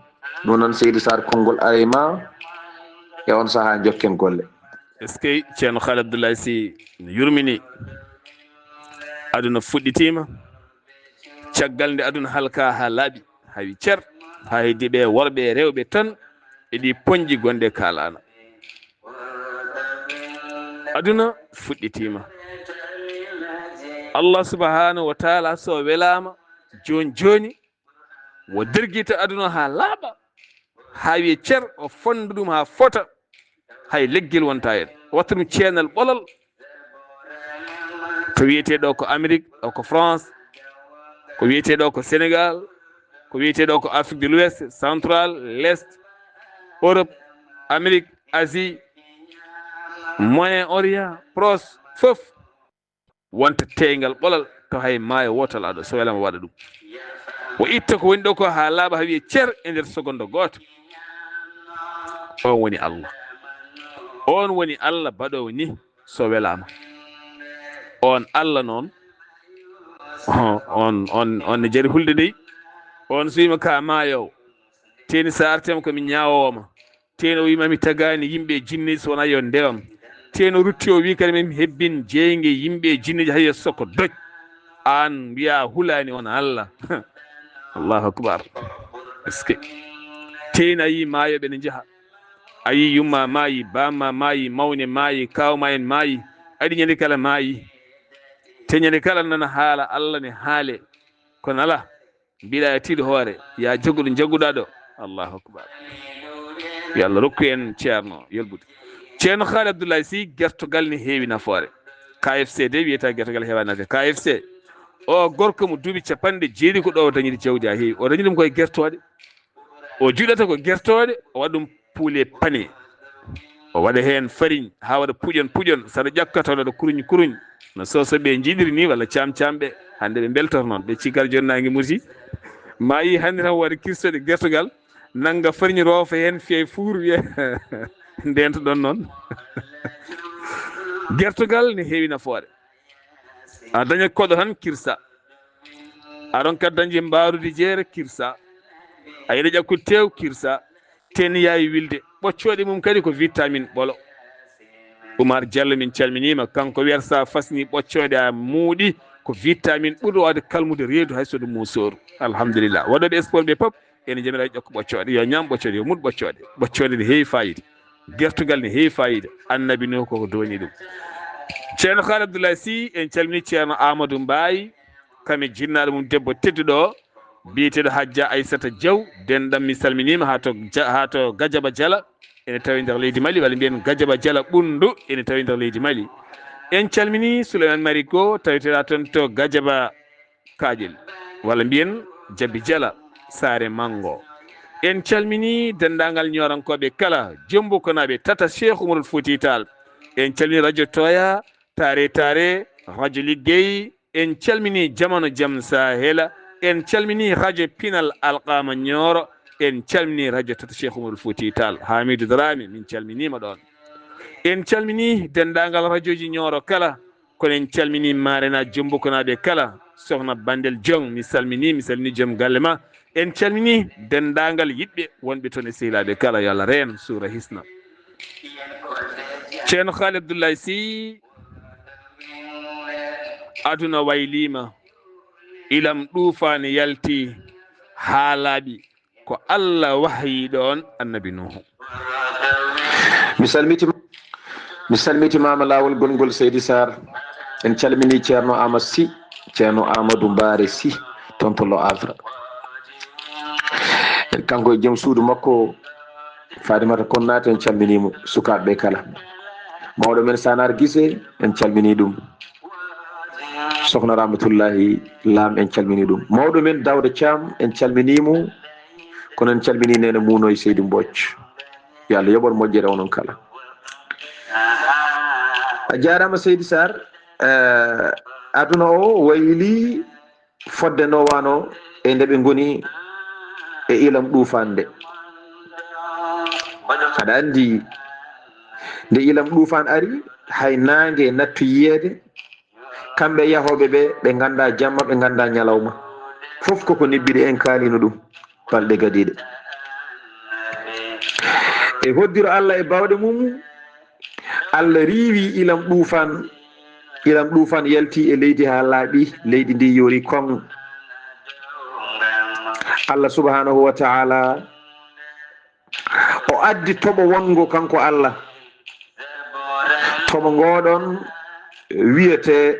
Speaker 3: non noon Seydou Sarr konngol arima e on saaha jokken golle.
Speaker 2: est ce que ceerno Haali Abdoulaye Sy no yurmini aduna fuɗɗitima caggal nde aduna halka ha laaɓi hawi cer ha heddi ɓe worɓe e rewɓe tan e ɗi poñji gonɗe kalana. aduna fuɗɗitima, Allah subhanahu wa taala so welama joni wo derguita aduna ha laaɓa ha wiye cer o fonda ɗum ha fota hay leggel wonta hen, watta ɗum ceenal ɓolol. ko wiyeteɗo ko Amérique, o ko France, ko wiyeteɗo ko Sénégal, ko wiyeteɗo ko Afrique de l'Ouest, central, l'Est, Europe, Amérique, Asie, Moyen Orient, Proche fof wonta teyngal ɓolol to hay maayo wotal aɗo so welama waɗa ɗum. o itta ko woni ɗo ko ha laaɓa ha wiye cer e nder seconde goto. on woni Allah, on woni Allah baɗowo ni so welama. on Allah noon on ne jari hulde dey. on so wima ka maayowo teni sa artema komi ñawowoma, teni o wima mi tagani yimɓe jinni so wona yo ndewam, teni o rutti o wi kadi min hebbin jeygue yimɓe jinniji hay soko doj, an mbiya hulani on Allah. Allahu akbar. est ce que teni a yi maayoɓe ne jaaha, a yi yumma maayi, bamma maayi, mawne maayi, kawma en maayi, aɗi ñande kala maayi. te ñande kala nana haala Allah ne haale, kono ala mbiɗa e tiiɗo hoore ya joguɗo jagguɗa ɗo. Allahu akbar. yo Allah rokku en ceerno yelbude ceerno Haali Abdoulaye Sy gertogal ne heewi nafoore KFC de wiyata gertogal heewani nafoore KFC o gorko mo duuɓi capanɗe jeeɗi ko ɗo o dañiri jawdi ha heewi o dañi ɗum koye gertoɗe o juɗata ko gertoɗe o waɗa ɗum poulet pané o waɗa hen farine ha waɗa puƴon saɗa ƴakka taw ɗaɗa kuruñ no sosoɓe jiiɗiri ni walla camɓe hande ɓe beltoto noon ɓe cikkata joni nangue musi ma yi hande tan waɗa kirsoɗe gertogal nangga farine roofa hen fiye fuur wiye ndento ɗon noon gertogal ne heewi nafoore a daña koɗo tan kirsa aɗon kadi dañje mbarude jeere kirsa a yiɗa ƴakkude tew kirsa ten yawi wilde ɓoccoɗe mum kadi ko vitamine ɓolo Oumar Diallo min calminima kanko wiyata sa fasni ɓoccoɗe a muuɗi ko vitamine ɓuuri wawde kalmude reedu hay soɗum musoru alhamdulillah waɗoɓe sport ɓe pop ene jamiɗa ƴokka ɓoccoɗe yo ñam ɓoccoɗe yo muɗ ɓoccoɗe ne heewi fayida gertugal ne heewi fayida annabi no koko doni ɗum ceerno Haali Abdoulaye Sy en calmini ceerno Amadou Mbaye kami jinnaɗo mum debbo tedduɗo biyeteɗo Hajja Aissata Diaw denɗam mi salminima ha to Gadiaba Diala ene tawi nder leydi Mali walla mbiyen Gadiaba Diala ɓundu ene tawi nder leydi Mali en calmini Souleymane Mariko tawiteɗa toon to Gadiaba Kaƴel walla mbiyen Jabi Diala Saare Mango en calmini dendagal ñorankoɓe kala jombukonaɓe tata Cheikh Oumarul Fouti Tall en calmini radio Toya tare radio Liggey en calmini Jamano Jam Sahela en calmini radio Pinal Alqama Nioro en calmini radio tata Cheikh Oumarul Fouti Tall Hamidou Drame min calminima ɗon en calmini dendagal radio ji Nioro kala kono en calmini marena jombukonaɓe kala sohna Bandel Diong mi salmini joom galle ma en calmini dendagal yiɗɓe wonɓe toon e sehilaɓe kala yo Allah reen suura hisna ceerno Haali Abdoulaye Sy aduna waylima ilam ɗuufani yalti ha laaɓi ko Allah wahyi ɗon annabi Nuhu
Speaker 3: mi salmitimama lawol gongol Seydi Sarr en calmini ceerno Amadou Sy ceerno Amadou Mbare Sy toon to Lo Havre kanko e joom suudu makko Fadimata Konnate en calminimo sukaɓeɓe kala mawɗo men Sanar Guissé en calmini ɗum sohna Rahmatullahi Lam en calmini ɗum mawɗo men Dawda Thiam en calminimo kono en calmini nene Munoy Seydou Mbocc yo Allah yoɓon moƴƴere onon kala a jarama Seydi Sarr aduna o wayli fodde nowano e nde ɓe goni e ilam ɗufande aɗa andi nde ilam ɗufan ari hay nangue nattu yiyede kamɓe yahoɓe ɓe ganda jamma ɓe ganda ñalawma foof koko nibbide en kalino ɗum balɗe gadiɗe e hoddiro Allah e bawɗe mum Allah riiwi ilam ɗufan yalti e leydi ha laaɓi leydi ndi yori kon Allah subhanahu wa ta'ala o addi toɓo wongo kanko Allah toɓo ngoɗon wiyete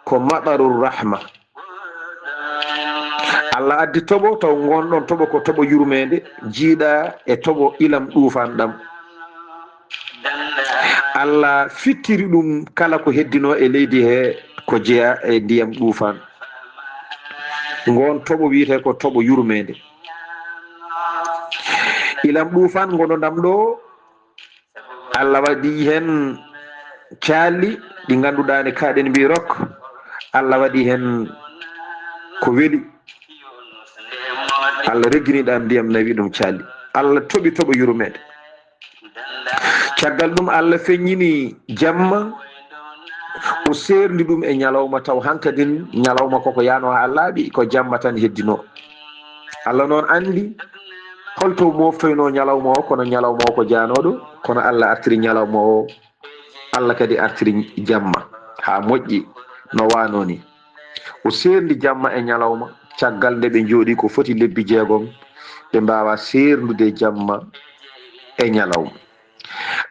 Speaker 3: ko maɗarur rahma Allah addi toɓo taw gonɗon toɓo ko toɓo yurmede jiiɗa e toɓo ilam ɗufan ɗam Allah fittiri ɗum kala ko heddino e leydi he ko jeeya e ndiyam ɗufan gon toɓo wiyete ko toɓo yurmede ilam ɗufan gono ɗam ɗo Allah waɗi hen calli ɗi ganduɗa ne kaɗen mbi rok Allah waɗi hen ko weeli Allah regginiɗam ndiyam nawi ɗum calli Allah toɓi toɓo yurmede caggal ɗum Allah feññini jamma o serdi ɗum e ñalawma taw hankadin ñalawma koko yano ha laaɓi ko jamma tan heddino Allah noon andi holto moftoyno ñalawma o kono ñalawma o ko janoɗo kono Allah artiri ñalawma o Allah kadi artiri jamma ha moƴƴi no wanoni o serdi jamma e ñalawma caggal nde ɓe jooɗi ko foti lebbi 6 ɓe mbawa serdude jamma e ñalawma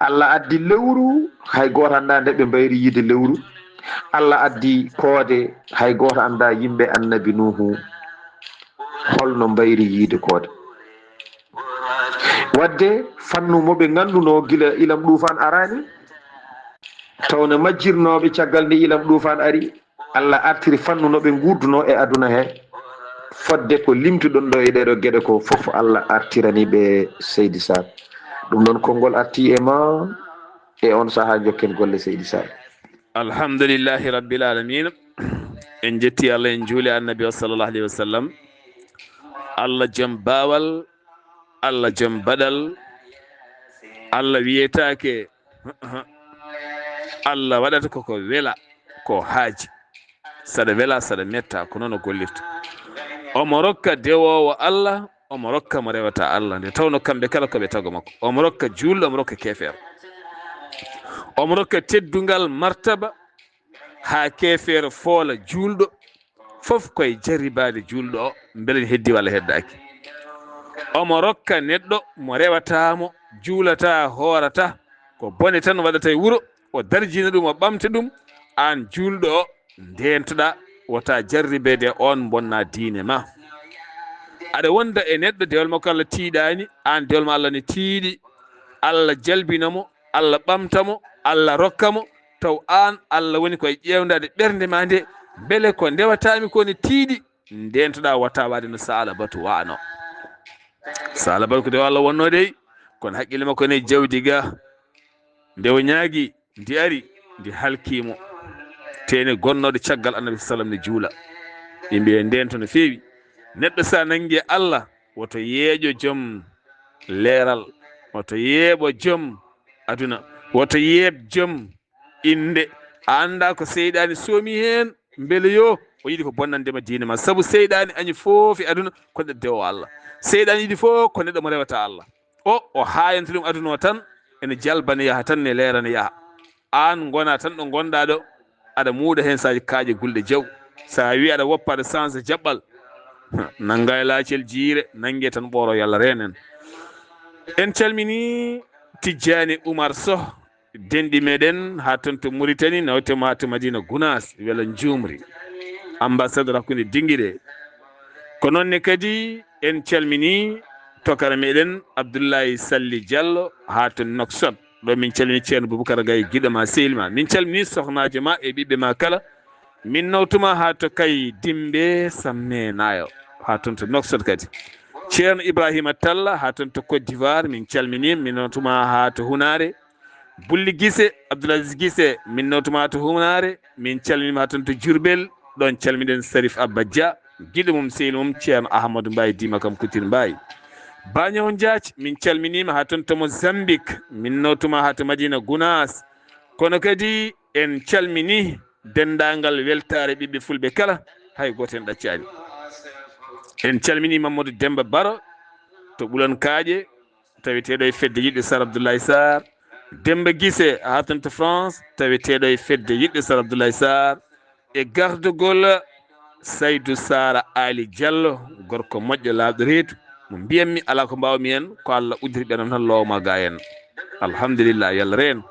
Speaker 3: Allah addi lewru hay goto anda nde ɓe mbayri yiide lewru Allah addi koode hay goto anda yimɓe annabi Nuhu holno mbayri yiide koode wadde fannumoɓe ganduno gila ilam ɗufan arani tawne majjirnoɓe caggal nde ilam ɗufan ari Allah artiri fannunoɓe gurduno e aduna he fodde ko limtuɗon ɗo e ɗeɗo gueɗe ko foof Allah artirani ɓe Seydi Sar ɗum noon konngol arti e ma e on saaha jokken golle Seydi Sar.
Speaker 2: alhamdulillahi rabbil alamin en jetti Allah en juuli annabi sallallahu alayhi wa sallam. Allah jam bawal, Allah jam baɗal, Allah wiyetake Allah waɗata koko wela ko haaji, saɗa wela saɗa metta ko noon o gollirta. Omo rokka dewowo Allah, omo rokka mo rewata Allah, nde tawno kamɓe kala koɓe tago makko. Omo rokka julɗo, omo rokka kefeero, omo rokka teddungal martaba ha kefeero foola julɗo fof koye jarribade julɗo o beele heddi walla heddaki. Omo rokka neɗɗo mo rewatamo, juulata, hoorata, ko bone tan waɗata e wuuro, o darjina ɗum, o ɓamta ɗum. An julɗo o ndentoɗa wota jarribede on bonna diine ma. Aɗa wonda e neɗɗo dewal makko Allah tiiɗani, an dewal ma Allah ne tiiɗi. Allah jalbinamo, Allah ɓamtamo, Allah rokkamo, taw an Allah woni koye ƴewdade ɓernde ma nde, beele ko ndewatami ko ne tiiɗi, ndentoɗa wata wade no Saala Batu wano. Saala Batu ko dewa Allah wonno dey, kono haqqille makko ne jawdi ga, nde o ñaagui ndi ari ndi halkimo, tene gonnoɗo caggal Annabi sallam ne juula. Yimɓe ndento no feewi. Neɗɗo sa nangue Allah woto yeeƴo joom leeral, woto yeeɓo joom aduna, woto yeeb joom inde. A anda ko seyɗani soomi hen beele yo o yiɗi ko bonnandema diine ma, saabu seyɗani añi foof e aduna ko neɗɗo dewo Allah. Seyɗani yiɗi fof ko neɗɗo mo rewata Allah. O hayanta ɗum aduna o tan ene jalbane yaaha tan ne leerane yaaha. An gona tan ɗo gonɗa ɗo aɗa muuɗa hen saji kaaje gulɗe jaw. Sa wi aɗa woppa aɗa sansa jaɓɓal, nanga e laacel jiire, nangue tan ɓooro yo Allah renen. En calmini Tijjani Oumar Sow denɗi meɗen ha ton to Mauritanie, nawtemo ha to Madina Gounas wela jumri, ambassadeur hakkude dinguiɗe. Ko nonne kadi en calmini tokara meɗen Abdoullahi Salli Diallo ha to Nouakchott ɗo. Min calmini ceerno Boubacar Gaye guiɗoma sehlima. Min calmini sohnaji ma e ɓiɓɓe ma kala. Min nawtuma ha to Kay Dimbe Samme Nayo ha ton to Nouakchott kadi. Ceerno Ibrahima Talla ha ton to Côte d'Ivoire min calmini. Min nawtuma ha to Hunare. Bulli Guissé, Abdoulaziz Guissé min nawtuma ha to Hunare. Min calminima ha ton to Diourbel, ɗon calmiɗen Sarif Abba Dia guiɗo mum sehil mum ceerno Ahmadou Mbaye Dima kam Couture Mbaye. Bagnaw Diathie min calminima ha ton to Mozambique. Min nawtuma ha to Madina Gounas. Kono kadi en calmini dendagal weltare ɓiɓɓe fulɓe kala, hay goto en ɗaccani. En calmini Mamadou Demba Baro to Ɓulan Kaaƴe, taweteɗo e fedde yiɗɗo Sar Abdoulaye Sarr. Demba Guissé ha ton to France, taweteɗo e fedde yiɗɗo Sar Abdoulaye Sarr. E gardugol Saydou Sara Ali Diallo, gorko moƴƴo laaɓɗo reedu, mo mbiyatmi ala ko mbawmi hen ko Allah uddiri ɓenam tan lowma ga en. Alhamdulillah yo Allah reen.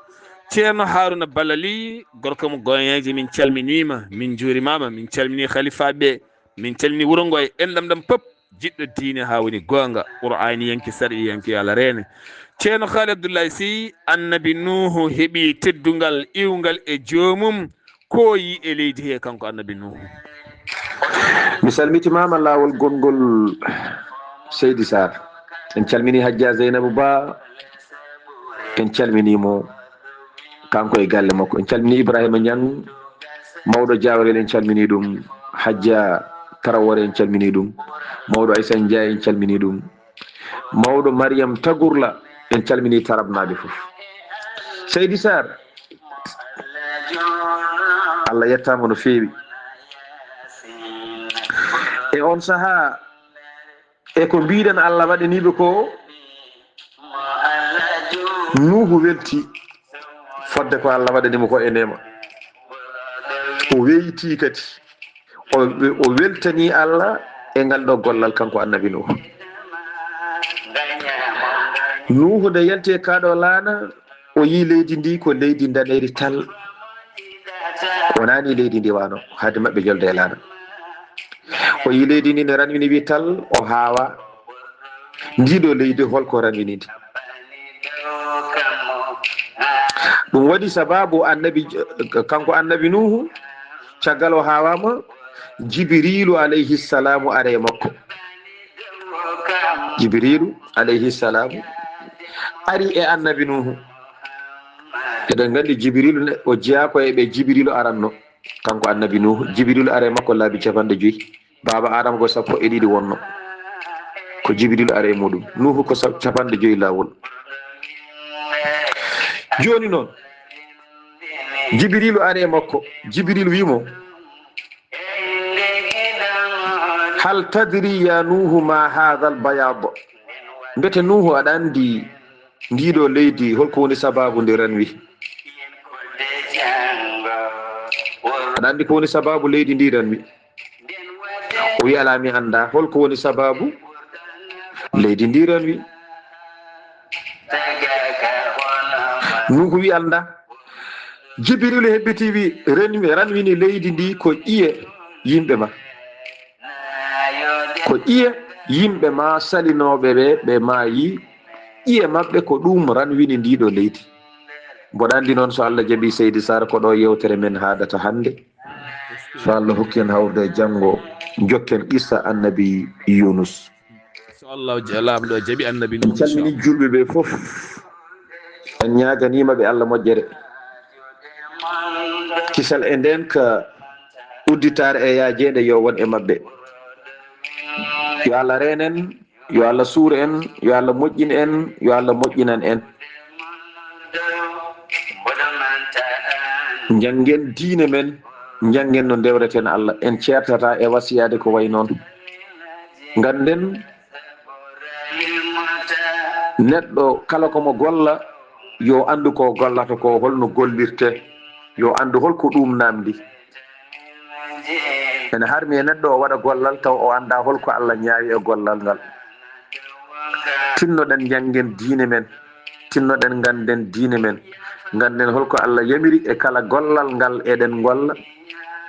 Speaker 2: Ceerno Harouna Balali, gorko mo goyeje, min calminima, min juurimama. Min calmini khalifaɓe, min calmini wuuro ngo e enɗam ɗam pop, jiɗɗo diine ha woni gonga, Qur'ani yanki sarɗi yanki Allah reene. Ceerno Khalid Abdoulaye Sy, Annabi Nuhu heeɓi teddungal iwgal e joomum, ko yi e leydi he kanko Annabi Nuhu.
Speaker 3: Mi salmitimama lawol gongol Seydi Sar. En calmini Hajja Zeynabou Ba, en calminimo kanko e galle makko. En calmini Ibrahima Niang, mawɗo Diawrel, en calmini ɗum. Hajja Tarawore en calmini ɗum. Mawɗo Aissa Ndiaye en calmini ɗum. Mawɗo Mariam Tagourla en calmini tarabnaɓe fof. Seydi Sar, Allah yettama no feewi. E on saaha e ko mbiɗen Allah waɗaniɓe ko, Nuhu welti fodde ko Allah waɗanimo ko e ndema. O weyti kadi o weltani Allah e ngal ɗo gollal kanko Annabi Nuhu. Nuhu de yalti e kaɗo laana, o yi leydi ndi ko leydi daneri tal, wonani leydi ndi wano haade mabɓe jolde e laana. O yi leydi ndi ne ranwini wi tal, o haawa. ndiɗo leydi holko ranwinide ɗum waɗi sababu annabi kanko annabi nuhu caggal o hawama jibrilu alayhi salamu are makko jibrilu alayhi salamu ari e annabi nuhu eɗen gandi jibrilu o jeeya ko eɓe jibrilu aranno kanko annabi nuhu jibrilu are makko laabi 50 baba adama ko 1 wonno ko jibrilu are muɗum nuhu ko 50 lawol joni noon jibrilu are makko jibrilu wimo hal tadri ya nuhu ma hadha al bayad mbete nuhu aɗa andi ndiɗo leydi holko woni sababu nde ranwi aɗa andi ko woni sababu leydi ndi ranwi o wi ala mi anda holko woni sababu leydi ndi ranwi nuhu wi anda jibrilu hebbiti wi ranwini leydi ndi ko ƴiye yimɓe ma ko ƴiye yimɓe ma salinoɓe ɓe maayi ƴiye maɓɓe ko ɗum ranwini ndiɗo leydi mboɗa andi noon so Allah jaaɓi seydi sar ko ɗo yewtere men haɗata hande so Allah hokki en hawrude janggo jokken qissa annabi Yunus
Speaker 2: so Allah lamɗo jaaɓi annabi
Speaker 3: en calmini julɓe ɓe foof en ñaganima ɓe Allah moƴƴere kisal e nden ka udditare e yajede yo won e mabɓe yo Allah renen yo Allah suura en yo Allah moƴƴin en yo Allah moƴƴinan en janggen diine men janggen no dewreten Allah en certata e wasiyade ko way noon ganden neɗɗo kala komo golla yo andu ko gollata ko holno gollirte yo andu holko ɗum namdi ene harmi e neɗɗo o waɗa gollal taw o anda holko Allah ñaawi e gollal ngal tinnoɗen janggen diine men tinnoɗen ganden diine men ganden holko Allah yamiri e kala gollal ngal eɗen golla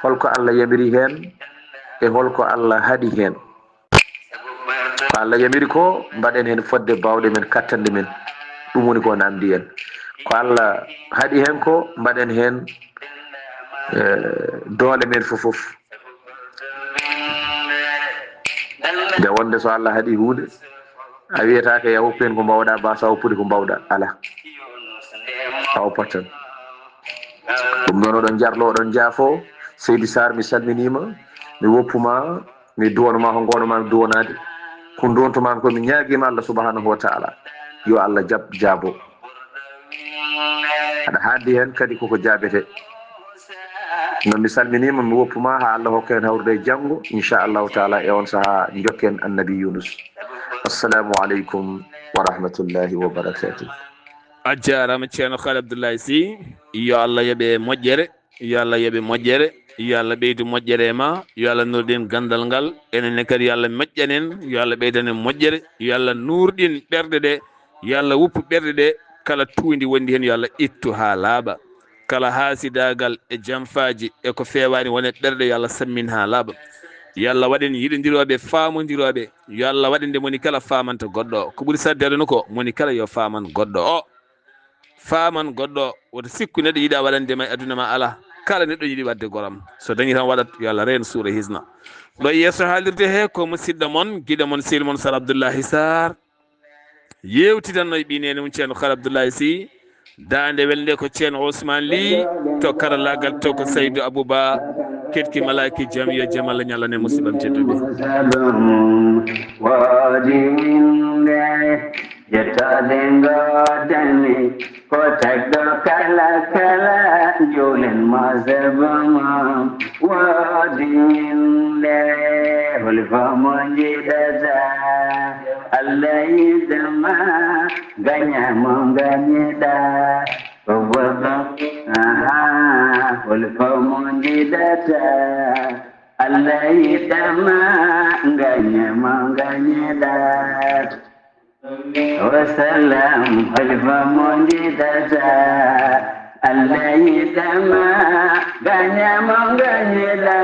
Speaker 3: holko Allah yamiri hen e holko Allah haɗi hen ko Allah yamiri ko mbaɗen hen fodde bawɗe men kattande men ɗum woni ko namdi en ko Allah haɗi hen ko mbaɗen hen doole men fofof nde wonde so Allah haɗi hunde a wiyatake ya woppu hen ko mbawɗa ba sa woppude ko mbawɗa ala a woppat tan ɗum noon oɗon jarlo oɗon jaafo seydi sar mi salminima mi woppuma mi duwanoma ko gonoma mi duwanade ko dontumami ko mi ñaguima Allah subhanahu wa ta'ala yo Allah jaabo aɗa haandi hen kadi koko jaabete non mi salminima mi woppuma ha Allah hokka en hawrude janggo inchallahu taala e on saaha jokken annabi Yunus assalamu aleykum wa rahmatullahi wa barakatuh
Speaker 2: a jarama ceerno Khalil Abdoulaye Sy yo Allah yoɓe moƴƴere yo Allah yoɓe moƴƴere yo Allah ɓeydu moƴƴere ma yo Allah nurɗin gandal ngal enenne kadi yo Allah moƴƴanen yo Allah ɓeydanen moƴƴere yo Allah nurɗin ɓerɗe ɗe yo Allah wuppu ɓerɗe ɗe kala tuudi wondi hen yo Allah ittu ha laaɓa kala haasidagal e jamfaji e ko fewani wone ɓerɗe yo Allah sammin ha laaɓa yo Allah waɗen yiɗodiroɓe famodiroɓe yo Allah waɗen nde moni kala famanta goɗɗo o ko ɓuuri saddede no ko moni kala yo faman goɗɗo o faman goɗɗo o woto sikku neɗɗo yiiɗa waɗandema e aduna ma ala kala neɗɗo yiiɗi wadde goram so dañi tan waɗat yo Allah reen suura hisna ɗo yesso haalirde he ko musidɗo moon guiɗo moon sehil moon Sar Abdoullahi Sarr yewtitanno e ɓinene mum ceerno Khalil Abdoulaye Sy dande welde ko ceerno Ousmane Ly to karallagal to ko Seydou Abouba ketki malaki jaam yo jaam Allah ñallane musibam tedduɓe
Speaker 1: yettode godani ko tagɗo kala kala juulen masabama woodinde holfamo jiɗata Allah yidama gañamo gañiɗa ko goɗɗo holfamo jiɗata Allah yidama gañamo gañiɗa wasalam halfa monjidata Allah yidama ganya monganyela